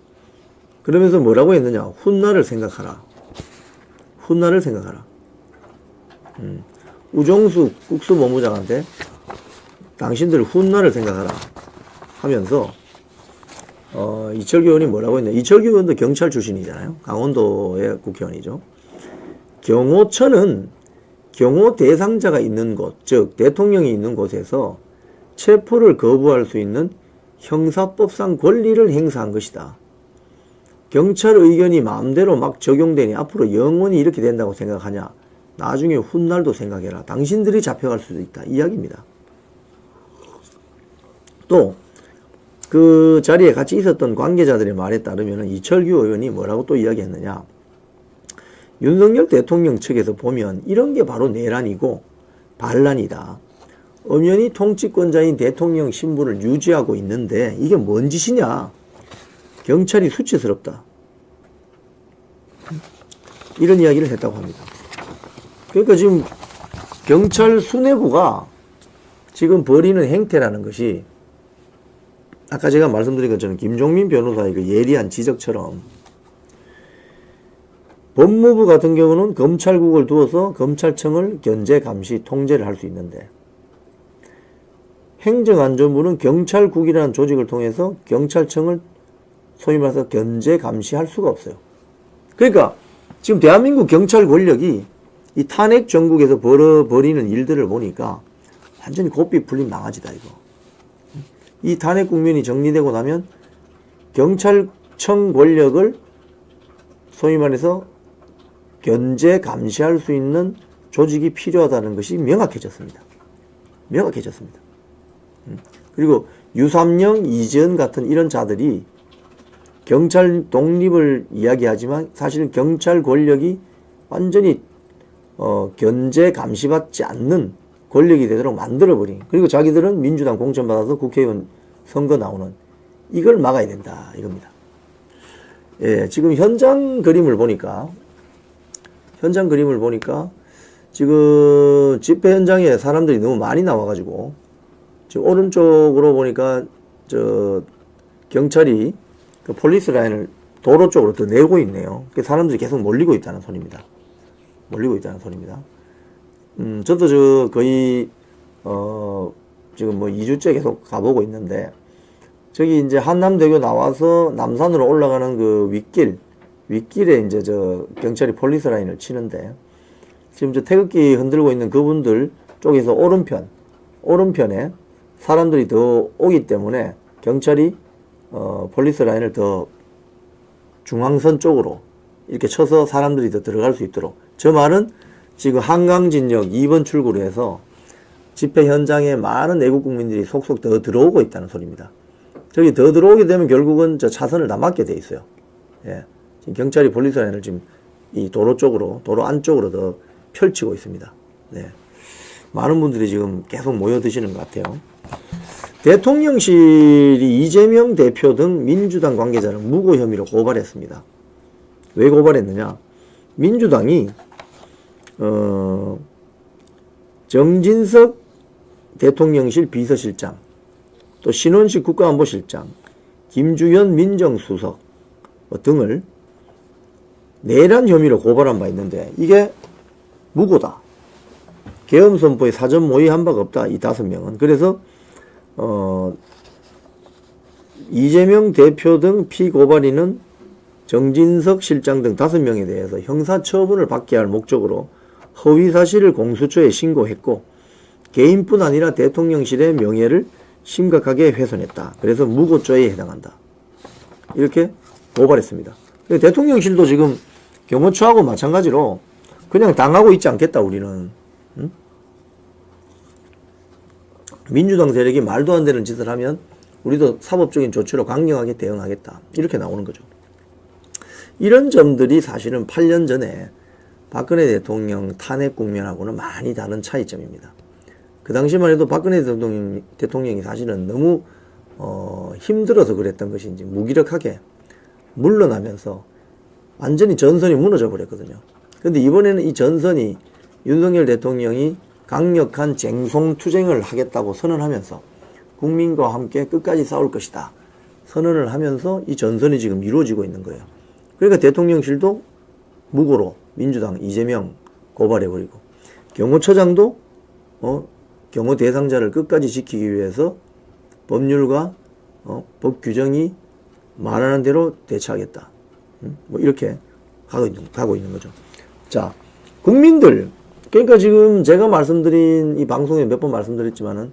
그러면서 뭐라고 했느냐. 훗날을 생각하라. 훗날을 생각하라. 우정수 국수본부장한테 당신들 훗날을 생각하라 하면서 이철규 의원이 뭐라고 했냐. 이철규 의원도 경찰 출신이잖아요. 강원도의 국회의원이죠. 경호처는 경호 대상자가 있는 곳, 즉 대통령이 있는 곳에서 체포를 거부할 수 있는 형사법상 권리를 행사한 것이다. 경찰 의견이 마음대로 막 적용되니 앞으로 영원히 이렇게 된다고 생각하냐. 나중에 훗날도 생각해라. 당신들이 잡혀갈 수도 있다. 이야기입니다. 또 그 자리에 같이 있었던 관계자들의 말에 따르면 이철규 의원이 뭐라고 또 이야기했느냐. 윤석열 대통령 측에서 보면 이런 게 바로 내란이고 반란이다. 엄연히 통치권자인 대통령 신분을 유지하고 있는데 이게 뭔 짓이냐. 경찰이 수치스럽다. 이런 이야기를 했다고 합니다. 그러니까 지금 경찰 수뇌부가 지금 벌이는 행태라는 것이 아까 제가 말씀드린 것처럼 김종민 변호사의 그 예리한 지적처럼 법무부 같은 경우는 검찰국을 두어서 검찰청을 견제, 감시, 통제를 할 수 있는데 행정안전부는 경찰국이라는 조직을 통해서 경찰청을 소위 말해서 견제, 감시할 수가 없어요. 그러니까 지금 대한민국 경찰 권력이 이 탄핵 정국에서 벌이는 일들을 보니까 완전히 고삐 풀린 망아지다 이거. 이 탄핵 국면이 정리되고 나면 경찰청 권력을 소위 말해서 견제, 감시할 수 있는 조직이 필요하다는 것이 명확해졌습니다. 명확해졌습니다. 그리고 유삼영, 이재은 같은 이런 자들이 경찰 독립을 이야기하지만 사실은 경찰 권력이 완전히 견제, 감시받지 않는 권력이 되도록 만들어버린, 그리고 자기들은 민주당 공천받아서 국회의원 선거 나오는, 이걸 막아야 된다 이겁니다. 예, 지금 현장 그림을 보니까 지금 집회 현장에 사람들이 너무 많이 나와가지고 지금 오른쪽으로 보니까 저 경찰이 그 폴리스 라인을 도로 쪽으로 더 내고 있네요. 사람들이 계속 몰리고 있다는 소리입니다. 몰리고 있다는 소리입니다. 저도 저 거의 지금 뭐 2주째 계속 가보고 있는데, 저기 이제 한남대교 나와서 남산으로 올라가는 그 윗길에 이제 저 경찰이 폴리스 라인을 치는데, 지금 저 태극기 흔들고 있는 그분들 쪽에서 오른편에 사람들이 더 오기 때문에 경찰이 폴리스 라인을 더 중앙선 쪽으로 이렇게 쳐서 사람들이 더 들어갈 수 있도록. 저 말은 지금 한강진역 2번 출구로 해서 집회 현장에 많은 애국 국민들이 속속 더 들어오고 있다는 소리입니다. 저기 더 들어오게 되면 결국은 저 차선을 다 막게 돼 있어요. 예. 지금 경찰이 폴리스 라인을 지금 이 도로 안쪽으로 더 펼치고 있습니다. 네. 많은 분들이 지금 계속 모여드시는 것 같아요. 대통령실이 이재명 대표 등 민주당 관계자를 무고 혐의로 고발했습니다. 왜 고발했느냐? 민주당이 정진석 대통령실 비서실장, 또 신원식 국가안보실장, 김주현 민정수석 등을 내란 혐의로 고발한 바 있는데, 이게 무고다. 계엄선포에 사전 모의한 바가 없다. 이 5명은. 그래서 이재명 대표 등 피고발인은 정진석 실장 등 5명에 대해서 형사처분을 받게 할 목적으로 허위사실을 공수처에 신고했고, 개인뿐 아니라 대통령실의 명예를 심각하게 훼손했다. 그래서 무고죄에 해당한다. 이렇게 고발했습니다. 대통령실도 지금 경호처하고 마찬가지로 그냥 당하고 있지 않겠다, 우리는. 응? 민주당 세력이 말도 안 되는 짓을 하면 우리도 사법적인 조치로 강력하게 대응하겠다. 이렇게 나오는 거죠. 이런 점들이 사실은 8년 전에 박근혜 대통령 탄핵 국면하고는 많이 다른 차이점입니다. 그 당시만 해도 박근혜 대통령이 사실은 너무 힘들어서 그랬던 것인지 무기력하게 물러나면서 완전히 전선이 무너져 버렸거든요. 근데 이번에는 이 전선이 윤석열 대통령이 강력한 쟁송투쟁을 하겠다고 선언하면서 국민과 함께 끝까지 싸울 것이다 선언을 하면서 이 전선이 지금 이루어지고 있는 거예요. 그러니까 대통령실도 무고로 민주당 이재명 고발해버리고, 경호처장도 경호 대상자를 끝까지 지키기 위해서 법률과 법 규정이 말하는 대로 대처하겠다. 뭐 이렇게 가고 있는 거죠. 자, 국민들, 그러니까 지금 제가 말씀드린 이 방송에 몇 번 말씀드렸지만은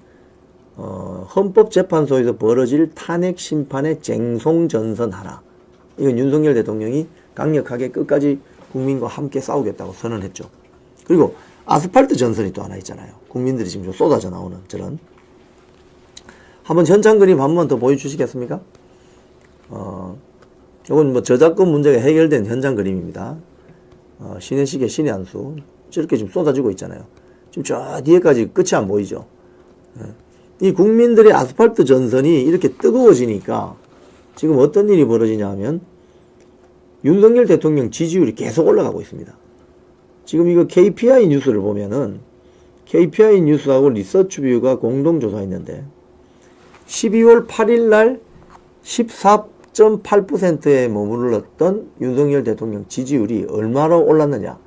헌법재판소에서 벌어질 탄핵 심판의 쟁송전선하라. 이건 윤석열 대통령이 강력하게 끝까지 국민과 함께 싸우겠다고 선언했죠. 그리고 아스팔트 전선이 또 하나 있잖아요. 국민들이 지금 좀 쏟아져 나오는 저런. 한번 현장 그림 한 번 더 보여주시겠습니까? 이건 뭐 저작권 문제가 해결된 현장 그림입니다. 신의 시계, 신의 한수. 저렇게 지금 쏟아지고 있잖아요. 지금 저 뒤에까지 끝이 안 보이죠. 이 국민들의 아스팔트 전선이 이렇게 뜨거워지니까 지금 어떤 일이 벌어지냐 하면 윤석열 대통령 지지율이 계속 올라가고 있습니다. 지금 이거 KPI 뉴스를 보면은 KPI 뉴스하고 리서치뷰가 공동조사했는데 12월 8일 날 14.8%에 머물렀던 윤석열 대통령 지지율이 얼마로 올랐느냐?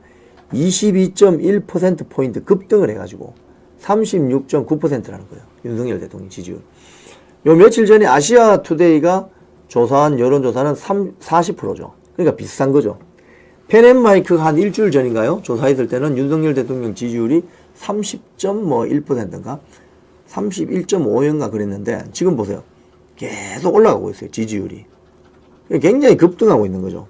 22.1%포인트 급등을 해가지고 36.9%라는 거예요. 윤석열 대통령 지지율. 요 며칠 전에 아시아 투데이가 조사한 여론조사는 40%죠. 그러니까 비슷한 거죠. 펜앤마이크가 한 일주일 전인가요? 조사했을 때는 윤석열 대통령 지지율이 30.1%인가? 31.5인가 그랬는데 지금 보세요. 계속 올라가고 있어요. 지지율이. 굉장히 급등하고 있는 거죠.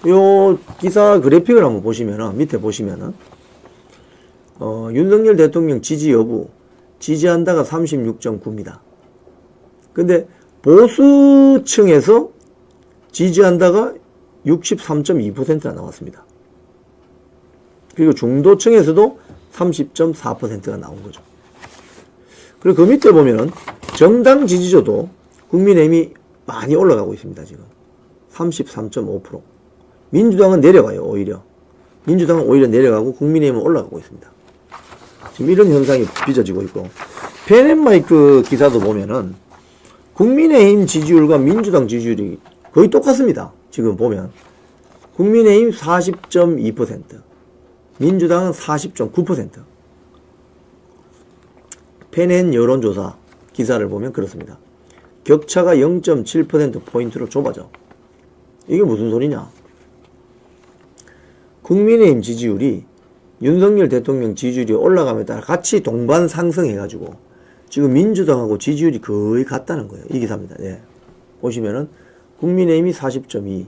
요 기사 그래픽을 한번 보시면은, 밑에 보시면은, 윤석열 대통령 지지 여부, 지지한다가 36.9입니다. 근데 보수층에서 지지한다가 63.2%가 나왔습니다. 그리고 중도층에서도 30.4%가 나온 거죠. 그리고 그 밑에 보면은 정당 지지도도 국민의힘이 많이 올라가고 있습니다. 지금 33.5%. 민주당은 내려가요. 오히려 민주당은 오히려 내려가고 국민의힘은 올라가고 있습니다. 지금 이런 현상이 빚어지고 있고, 펜앤마이크 기사도 보면은 국민의힘 지지율과 민주당 지지율이 거의 똑같습니다. 지금 보면 국민의힘 40.2%, 민주당은 40.9%. 펜앤 여론조사 기사를 보면 그렇습니다. 격차가 0.7%포인트로 좁아져. 이게 무슨 소리냐? 국민의힘 지지율이 윤석열 대통령 지지율이 올라감에 따라 같이 동반 상승해가지고 지금 민주당하고 지지율이 거의 같다는 거예요. 이 기사입니다. 예. 보시면은 국민의힘이 40.2,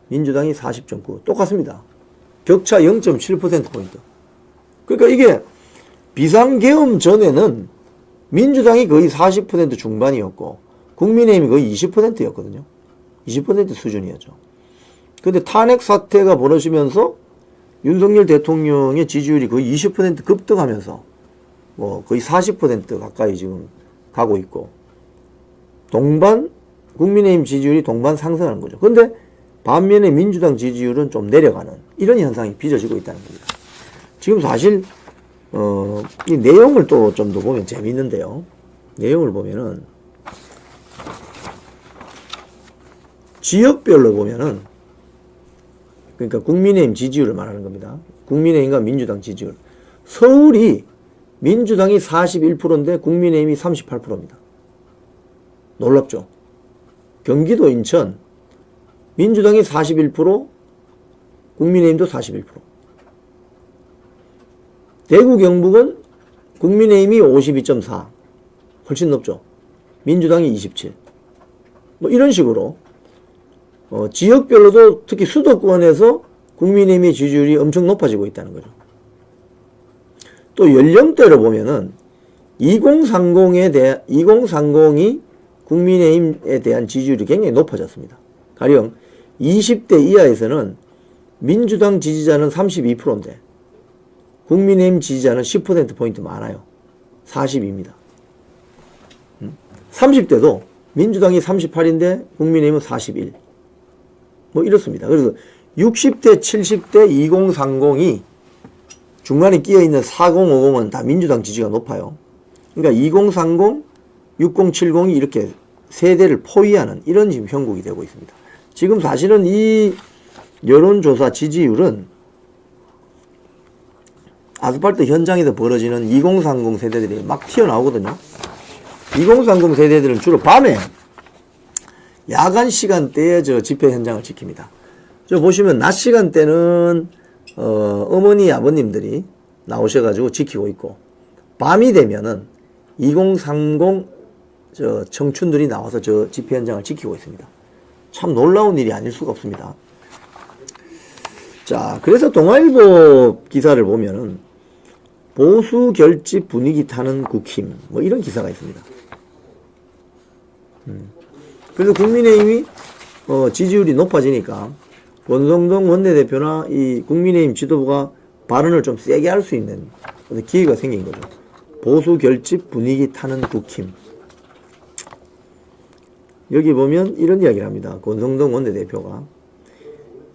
민주당이 40.9 똑같습니다. 격차 0.7%포인트. 그러니까 이게 비상계엄 전에는 민주당이 거의 40% 중반이었고 국민의힘이 거의 20%였거든요. 20% 수준이었죠. 근데 탄핵 사태가 벌어지면서 윤석열 대통령의 지지율이 거의 20% 급등하면서 뭐 거의 40% 가까이 지금 가고 있고 국민의힘 지지율이 동반 상승하는 거죠. 근데 반면에 민주당 지지율은 좀 내려가는 이런 현상이 빚어지고 있다는 겁니다. 지금 사실 이 내용을 또 좀 더 보면 재미있는데요. 내용을 보면은 지역별로 보면은 그러니까 국민의힘 지지율을 말하는 겁니다. 국민의힘과 민주당 지지율. 서울이 민주당이 41%인데 국민의힘이 38%입니다. 놀랍죠? 경기도 인천 민주당이 41%, 국민의힘도 41%. 대구 경북은 국민의힘이 52.4, 훨씬 높죠. 민주당이 27. 뭐 이런 식으로 지역별로도 특히 수도권에서 국민의힘의 지지율이 엄청 높아지고 있다는 거죠. 또 연령대로 보면은 2030이 국민의힘에 대한 지지율이 굉장히 높아졌습니다. 가령 20대 이하에서는 민주당 지지자는 32%인데 국민의힘 지지자는 10%포인트 많아요. 42입니다. 30대도 민주당이 38인데 국민의힘은 41. 뭐 이렇습니다. 그래서 60대, 70대, 2030이 중간에 끼어있는 4050은 다 민주당 지지가 높아요. 그러니까 2030, 6070이 이렇게 세대를 포위하는 이런 지금 형국이 되고 있습니다. 지금 사실은 이 여론조사 지지율은 아스팔트 현장에서 벌어지는 2030 세대들이 막 튀어나오거든요. 2030 세대들은 주로 밤에 야간 시간대에 집회 현장을 지킵니다. 보시면 낮 시간대는 어머니 아버님들이 나오셔가지고 지키고 있고 밤이 되면은 2030 청춘들이 나와서 집회 현장을 지키고 있습니다. 참 놀라운 일이 아닐 수가 없습니다. 자, 그래서 동아일보 기사를 보면은 보수 결집 분위기 타는 국힘 뭐 이런 기사가 있습니다. 그래서 국민의힘이 지지율이 높아지니까 권성동 원내대표나 이 국민의힘 지도부가 발언을 좀 세게 할 수 있는 기회가 생긴 거죠. 보수 결집 분위기 타는 국힘. 여기 보면 이런 이야기를 합니다. 권성동 원내대표가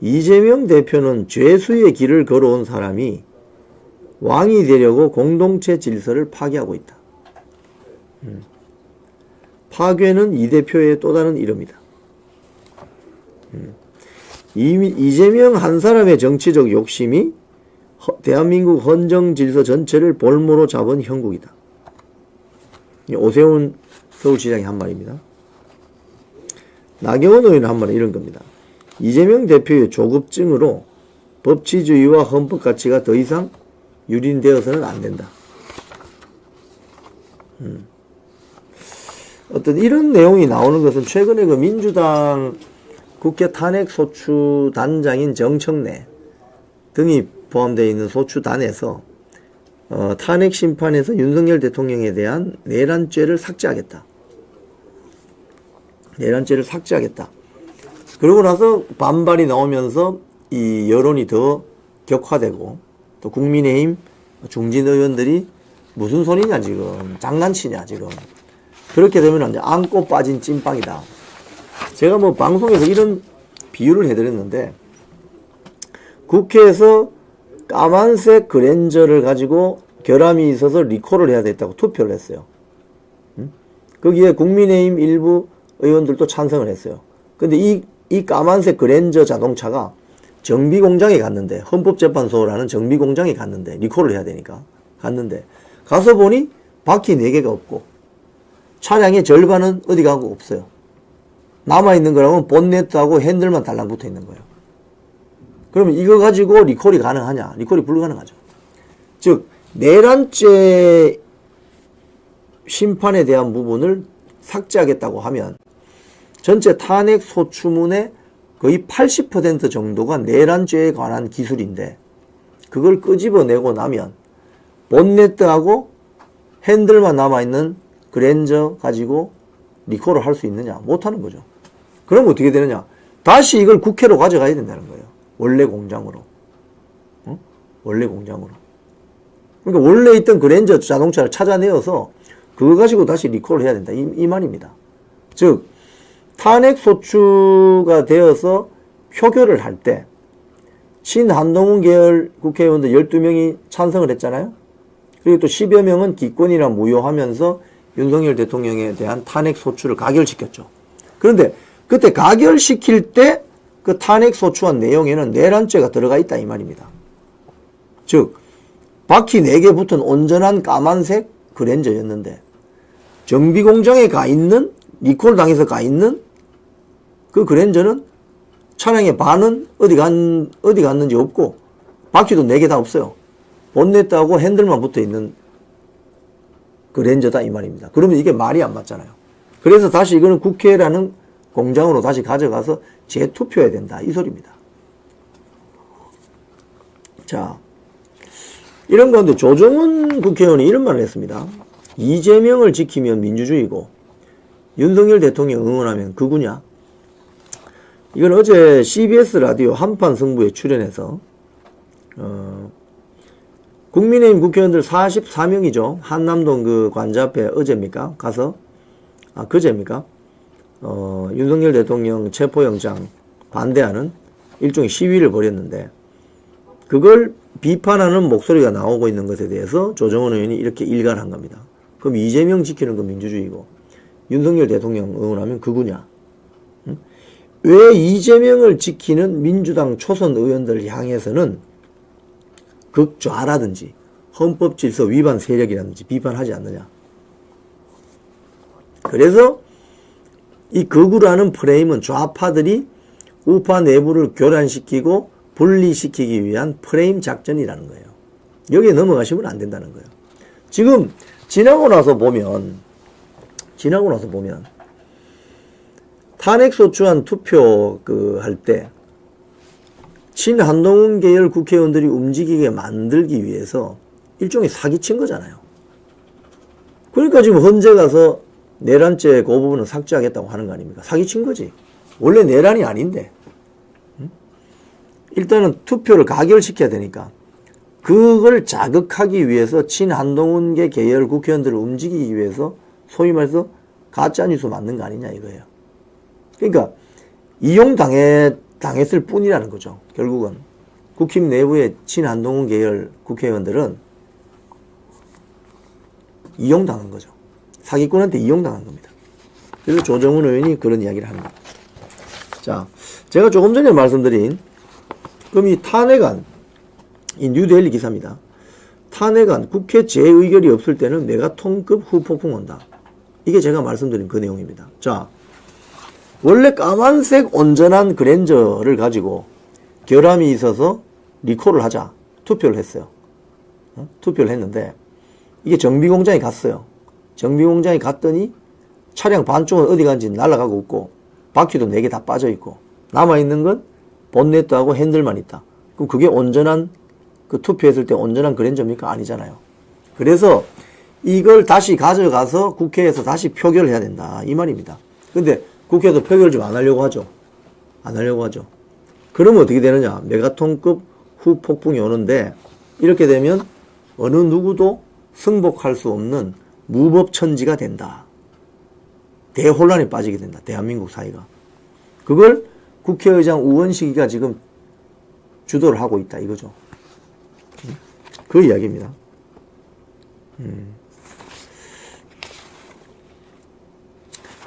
이재명 대표는 죄수의 길을 걸어온 사람이 왕이 되려고 공동체 질서를 파괴하고 있다. 파괴는 이 대표의 또 다른 이름이다. 이재명 한 사람의 정치적 욕심이 대한민국 헌정 질서 전체를 볼모로 잡은 형국이다. 오세훈 서울시장이 한 말입니다. 나경원 의원은 한 말은 이런 겁니다. 이재명 대표의 조급증으로 법치주의와 헌법 가치가 더 이상 유린되어서는 안 된다. 어떤 이런 내용이 나오는 것은 최근에 그 민주당 국회 탄핵소추 단장인 정청래 등이 포함되어 있는 소추단에서 탄핵 심판에서 윤석열 대통령에 대한 내란죄를 삭제하겠다. 내란죄를 삭제하겠다. 그러고 나서 반발이 나오면서 이 여론이 더 격화되고 또 국민의힘 중진 의원들이 무슨 소리냐 지금 장난치냐 지금 그렇게 되면 이제 안고 빠진 찐빵이다. 제가 뭐 방송에서 이런 비유를 해드렸는데 국회에서 까만색 그랜저를 가지고 결함이 있어서 리콜을 해야 되겠다고 투표를 했어요. 거기에 국민의힘 일부 의원들도 찬성을 했어요. 근데 이 까만색 그랜저 자동차가 정비공장에 갔는데, 헌법재판소라는 정비공장에 갔는데, 리콜을 해야 되니까 갔는데, 가서 보니 바퀴 4개가 없고 차량의 절반은 어디 가고 없어요. 남아있는 거라면 본네트하고 핸들만 달랑붙어 있는 거예요. 그러면 이거 가지고 리콜이 가능하냐? 리콜이 불가능하죠. 즉 내란죄 심판에 대한 부분을 삭제하겠다고 하면 전체 탄핵 소추문의 거의 80% 정도가 내란죄에 관한 기술인데, 그걸 끄집어내고 나면 본네트하고 핸들만 남아있는 그랜저 가지고 리콜을 할 수 있느냐? 못하는 거죠. 그럼 어떻게 되느냐? 다시 이걸 국회로 가져가야 된다는 거예요. 원래 공장으로. 원래 공장으로. 그러니까 원래 있던 그랜저 자동차를 찾아내어서 그거 가지고 다시 리콜을 해야 된다. 이 말입니다. 즉 탄핵 소추가 되어서 표결을 할 때 친한동훈 계열 국회의원들 12명이 찬성을 했잖아요. 그리고 또 10여 명은 기권이나 무효하면서 윤석열 대통령에 대한 탄핵 소추를 가결시켰죠. 그런데 그때 가결시킬 때 그 탄핵 소추안 내용에는 내란죄가 들어가 있다 이 말입니다. 즉 바퀴 4개 붙은 온전한 까만색 그랜저였는데 정비공장에 가 있는, 리콜 당해서 가 있는 그 그랜저는 차량의 반은 어디 갔는지 없고 바퀴도 4개 다 없어요. 본네트하고 핸들만 붙어 있는 그랜저다 이 말입니다. 그러면 이게 말이 안 맞잖아요. 그래서 다시 이거는 국회라는 공장으로 다시 가져가서 재투표해야 된다 이 소리입니다. 자, 이런 가운데 조정훈 국회의원이 이런 말을 했습니다. 이재명을 지키면 민주주의고 윤석열 대통령 응원하면 극우냐? 이건 어제 CBS 라디오 한판 승부에 출연해서 국민의힘 국회의원들 44명이죠. 한남동 그 관저 앞에 어제입니까? 가서 그제입니까? 윤석열 대통령 체포영장 반대하는 일종의 시위를 벌였는데 그걸 비판하는 목소리가 나오고 있는 것에 대해서 조정훈 의원이 이렇게 일갈한 겁니다. 그럼 이재명 지키는 건 민주주의고 윤석열 대통령 응원하면 극우냐? 응? 왜 이재명을 지키는 민주당 초선 의원들을 향해서는 극좌라든지 헌법질서 위반 세력이라든지 비판하지 않느냐? 그래서 이 극우라는 프레임은 좌파들이 우파 내부를 교란시키고 분리시키기 위한 프레임 작전이라는 거예요. 여기에 넘어가시면 안 된다는 거예요. 지금 지나고 나서 보면 탄핵소추안 투표 할 때 친한동훈 계열 국회의원들이 움직이게 만들기 위해서 일종의 사기친 거잖아요. 그러니까 지금 헌재 가서 내란죄 그 부분은 삭제하겠다고 하는 거 아닙니까? 사기친 거지. 원래 내란이 아닌데. 일단은 투표를 가결시켜야 되니까 그걸 자극하기 위해서 친한동훈계 계열 국회의원들을 움직이기 위해서 소위 말해서 가짜뉴스 맞는 거 아니냐 이거예요. 그러니까 이용당했을 뿐이라는 거죠. 결국은 국힘 내부의 친한동훈 계열 국회의원들은 이용당한 거죠. 사기꾼한테 이용당한 겁니다. 그래서 조정훈 의원이 그런 이야기를 합니다. 자, 제가 조금 전에 말씀드린 그럼 이 탄핵안, 이 뉴데일리 기사입니다. 탄핵안, 국회 재의결이 없을 때는 메가톤급 후폭풍 온다. 이게 제가 말씀드린 그 내용입니다. 자, 원래 까만색 온전한 그랜저를 가지고 결함이 있어서 리콜을 하자 투표를 했어요. 투표를 했는데 이게 정비공장에 갔어요. 정비공장에 갔더니 차량 반쪽은 어디 간지 날아가고 없고 바퀴도 4개 다 빠져있고 남아있는 건 본네트하고 핸들만 있다. 그럼 그게 온전한 투표했을 때 온전한 그랜저입니까? 아니잖아요. 그래서 이걸 다시 가져가서 국회에서 다시 표결을 해야 된다 이 말입니다. 근데 국회에서 표결을 좀 안 하려고 하죠. 안 하려고 하죠. 그러면 어떻게 되느냐? 메가톤급 후폭풍이 오는데 이렇게 되면 어느 누구도 승복할 수 없는 무법천지가 된다. 대혼란에 빠지게 된다. 대한민국 사회가. 그걸 국회의장 우원식이가 지금 주도를 하고 있다 이거죠. 그 이야기입니다.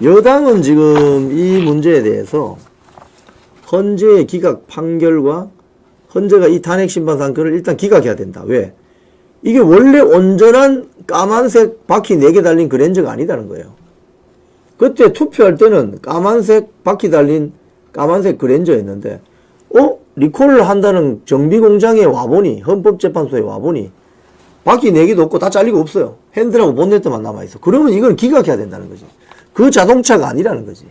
여당은 지금 이 문제에 대해서 헌재의 기각 판결과 헌재가 이 탄핵심판 사건을 일단 기각해야 된다. 왜? 이게 원래 온전한 까만색 바퀴 4개 달린 그랜저가 아니다는 거예요. 그때 투표할 때는 까만색 바퀴 달린 까만색 그랜저였는데 리콜을 한다는 정비공장에 와보니, 헌법재판소에 와보니 바퀴 4개도 없고 다 잘리고 없어요. 핸들하고 본네트만 남아있어. 그러면 이걸 기각해야 된다는 거지. 그 자동차가 아니라는 거지.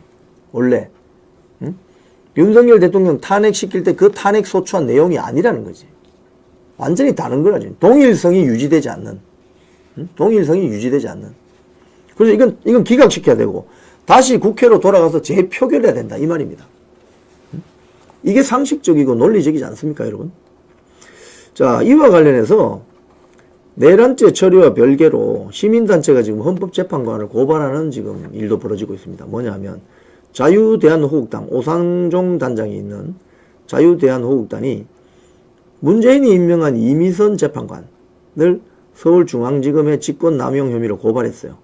원래 윤석열 대통령 탄핵시킬 때 그 탄핵 소추한 내용이 아니라는 거지. 완전히 다른 거라지. 동일성이 유지되지 않는. 동일성이 유지되지 않는. 그래서 이건 기각시켜야 되고 다시 국회로 돌아가서 재표결해야 된다. 이 말입니다. 이게 상식적이고 논리적이지 않습니까, 여러분? 자, 이와 관련해서 내란죄 처리와 별개로 시민단체가 지금 헌법재판관을 고발하는 지금 일도 벌어지고 있습니다. 뭐냐 하면 자유대한호국당 오상종 단장이 있는 자유대한호국당이 문재인이 임명한 이미선 재판관을 서울중앙지검에 직권남용 혐의로 고발했어요.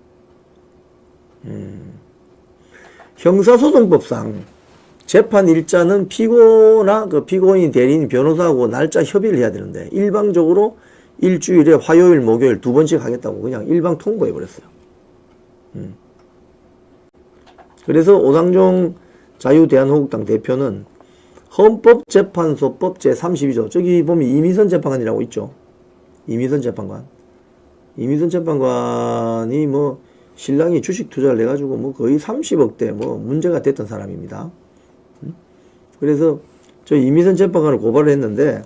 형사소송법상 재판 일자는 피고나 그 피고인 대리인 변호사하고 날짜 협의를 해야 되는데 일방적으로 일주일에 화요일 목요일 2번씩 하겠다고 그냥 일방 통보해 버렸어요. 그래서 오상종 자유대한호국당 대표는 헌법재판소법 제32조 저기 보면 이미선 재판관이라고 있죠. 이미선 재판관. 이미선 재판관이 뭐 신랑이 주식 투자를 해가지고 뭐 거의 30억대 뭐 문제가 됐던 사람입니다. 그래서 저 이미선 재판관을 고발을 했는데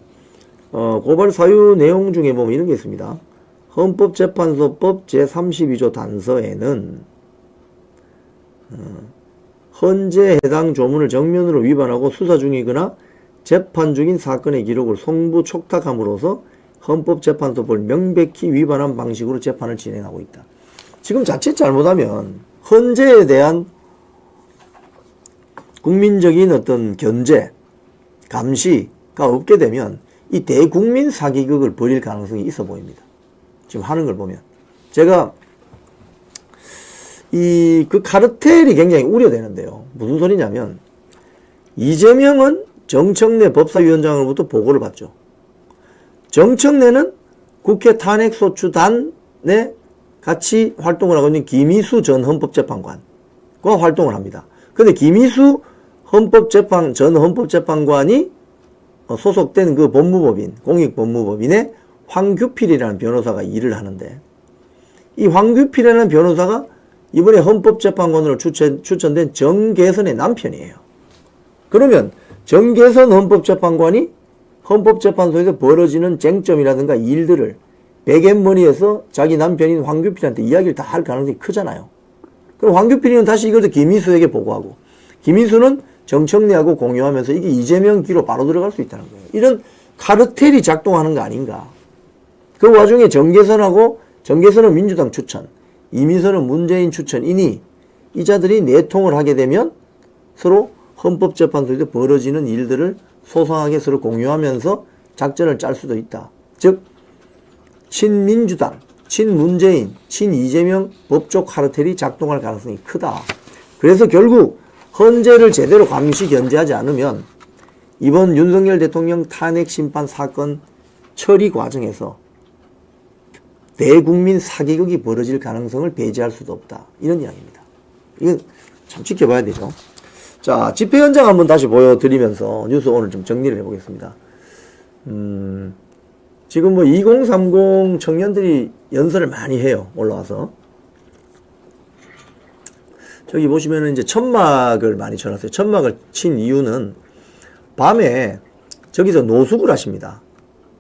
고발 사유 내용 중에 보면 이런 게 있습니다. 헌법재판소법 제32조 단서에는 헌재 해당 조문을 정면으로 위반하고 수사 중이거나 재판 중인 사건의 기록을 송부 촉탁함으로써 헌법재판소법을 명백히 위반한 방식으로 재판을 진행하고 있다. 지금 자칫 잘못하면 헌재에 대한 국민적인 어떤 견제, 감시가 없게 되면 이 대국민 사기극을 벌일 가능성이 있어 보입니다. 지금 하는 걸 보면. 제가 그 카르텔이 굉장히 우려되는데요. 무슨 소리냐면 이재명은 정청래 법사위원장으로부터 보고를 받죠. 정청래는 국회 탄핵소추단에 같이 활동을 하고 있는 김희수 전 헌법재판관과 활동을 합니다. 근데 김희수 전 헌법재판관이 소속된 그 법무법인, 공익법무법인의 황규필이라는 변호사가 일을 하는데 이 황규필이라는 변호사가 이번에 헌법재판관으로 추천된 정계선의 남편이에요. 그러면 정계선 헌법재판관이 헌법재판소에서 벌어지는 쟁점이라든가 일들을 백앤머니에서 자기 남편인 황규필한테 이야기를 다 할 가능성이 크잖아요. 그럼 황규필이는 다시 이걸 김희수에게 보고하고 김희수는 정청래하고 공유하면서 이게 이재명 귀로 바로 들어갈 수 있다는 거예요. 이런 카르텔이 작동하는 거 아닌가. 그 와중에 정계선은 민주당 추천, 이미선은 문재인 추천이니 이자들이 내통을 하게 되면 서로 헌법재판소에서 벌어지는 일들을 소상하게 서로 공유하면서 작전을 짤 수도 있다. 즉 친민주당, 친문재인, 친이재명 법조 카르텔이 작동할 가능성이 크다. 그래서 결국 헌재를 제대로 감시 견제하지 않으면 이번 윤석열 대통령 탄핵심판 사건 처리 과정에서 대국민 사기극이 벌어질 가능성을 배제할 수도 없다. 이런 이야기입니다. 이건 참 지켜봐야 되죠. 자, 집회 현장 한번 다시 보여드리면서 뉴스 오늘 좀 정리를 해보겠습니다. 지금 뭐 2030 청년들이 연설을 많이 해요. 올라와서. 저기 보시면은 이제 천막을 많이 쳐놨어요. 천막을 친 이유는 밤에 저기서 노숙을 하십니다.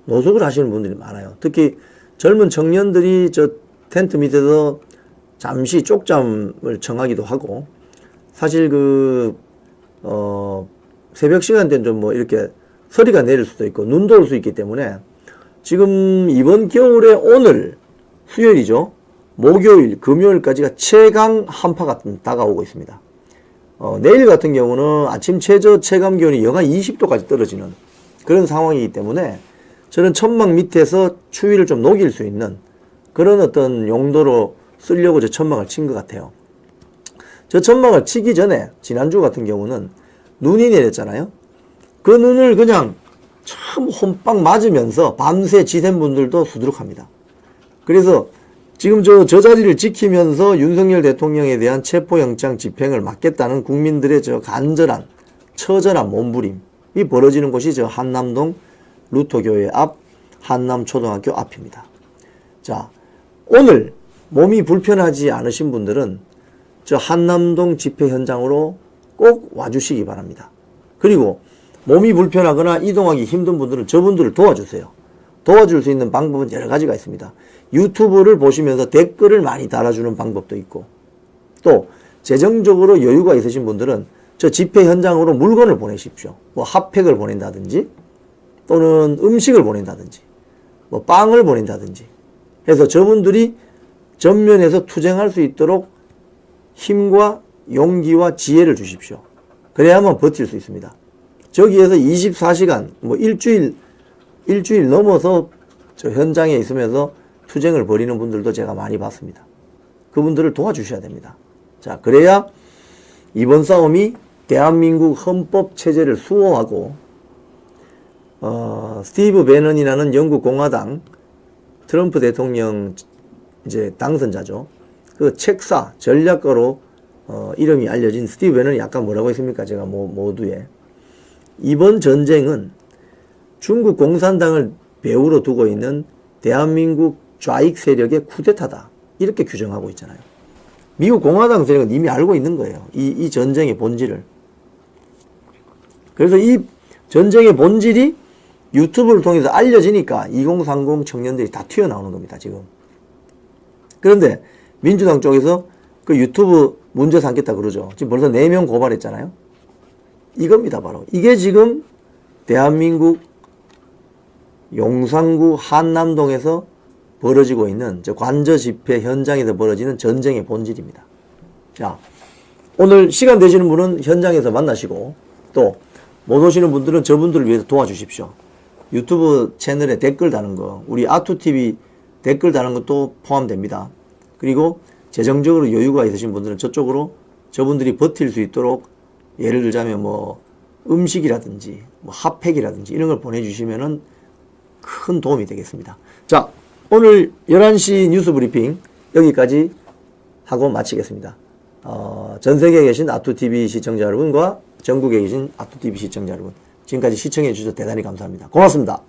노숙을 하시는 분들이 많아요. 특히 젊은 청년들이 저 텐트 밑에서 잠시 쪽잠을 청하기도 하고, 사실 새벽 시간대는 좀 뭐 이렇게 서리가 내릴 수도 있고 눈도 올 수 있기 때문에 지금 이번 겨울에 오늘 수요일이죠. 목요일, 금요일까지가 최강 한파가 다가오고 있습니다. 내일 같은 경우는 아침 최저 체감 기온이 영하 20도까지 떨어지는 그런 상황이기 때문에 저는 천막 밑에서 추위를 좀 녹일 수 있는 그런 어떤 용도로 쓰려고 저 천막을 친 것 같아요. 저 천막을 치기 전에 지난주 같은 경우는 눈이 내렸잖아요. 그 눈을 그냥 참 혼빵 맞으면서 밤새 지샌 분들도 수두룩합니다. 그래서 지금 저 자리를 지키면서 윤석열 대통령에 대한 체포영장 집행을 막겠다는 국민들의 저 간절한 처절한 몸부림이 벌어지는 곳이 저 한남동 루터교회 앞 한남초등학교 앞입니다. 자, 오늘 몸이 불편하지 않으신 분들은 저 한남동 집회 현장으로 꼭 와주시기 바랍니다. 그리고 몸이 불편하거나 이동하기 힘든 분들은 저분들을 도와주세요. 도와줄 수 있는 방법은 여러 가지가 있습니다. 유튜브를 보시면서 댓글을 많이 달아주는 방법도 있고, 또 재정적으로 여유가 있으신 분들은 저 집회 현장으로 물건을 보내십시오. 뭐 핫팩을 보낸다든지 또는 음식을 보낸다든지 뭐 빵을 보낸다든지 해서 저분들이 전면에서 투쟁할 수 있도록 힘과 용기와 지혜를 주십시오. 그래야만 버틸 수 있습니다. 저기에서 24시간 뭐 일주일 넘어서 저 현장에 있으면서 투쟁을 벌이는 분들도 제가 많이 봤습니다. 그분들을 도와주셔야 됩니다. 자, 그래야 이번 싸움이 대한민국 헌법 체제를 수호하고 스티브 배넌이라는 영국 공화당 트럼프 대통령 이제 당선자죠. 그 책사 전략가로 이름이 알려진 스티브 배넌이 약간 뭐라고 했습니까? 제가 모두에 이번 전쟁은 중국 공산당을 배후로 두고 있는 대한민국 좌익 세력의 쿠데타다. 이렇게 규정하고 있잖아요. 미국 공화당 세력은 이미 알고 있는 거예요. 이 전쟁의 본질을. 그래서 이 전쟁의 본질이 유튜브를 통해서 알려지니까 2030 청년들이 다 튀어나오는 겁니다, 지금. 그런데 민주당 쪽에서 그 유튜브 문제 삼겠다 그러죠. 지금 벌써 4명 고발했잖아요. 이겁니다, 바로. 이게 지금 대한민국 용산구 한남동에서 벌어지고 있는 저 관저 집회 현장에서 벌어지는 전쟁의 본질입니다. 자, 오늘 시간 되시는 분은 현장에서 만나시고 또 못 오시는 분들은 저분들을 위해서 도와주십시오. 유튜브 채널에 댓글 다는 거, 우리 아투TV 댓글 다는 것도 포함됩니다. 그리고 재정적으로 여유가 있으신 분들은 저쪽으로 저분들이 버틸 수 있도록 예를 들자면 뭐 음식이라든지 뭐 핫팩이라든지 이런 걸 보내주시면은 큰 도움이 되겠습니다. 자, 오늘 11시 뉴스 브리핑 여기까지 하고 마치겠습니다. 전 세계에 계신 아투TV 시청자 여러분과 전국에 계신 아투TV 시청자 여러분, 지금까지 시청해 주셔서 대단히 감사합니다. 고맙습니다.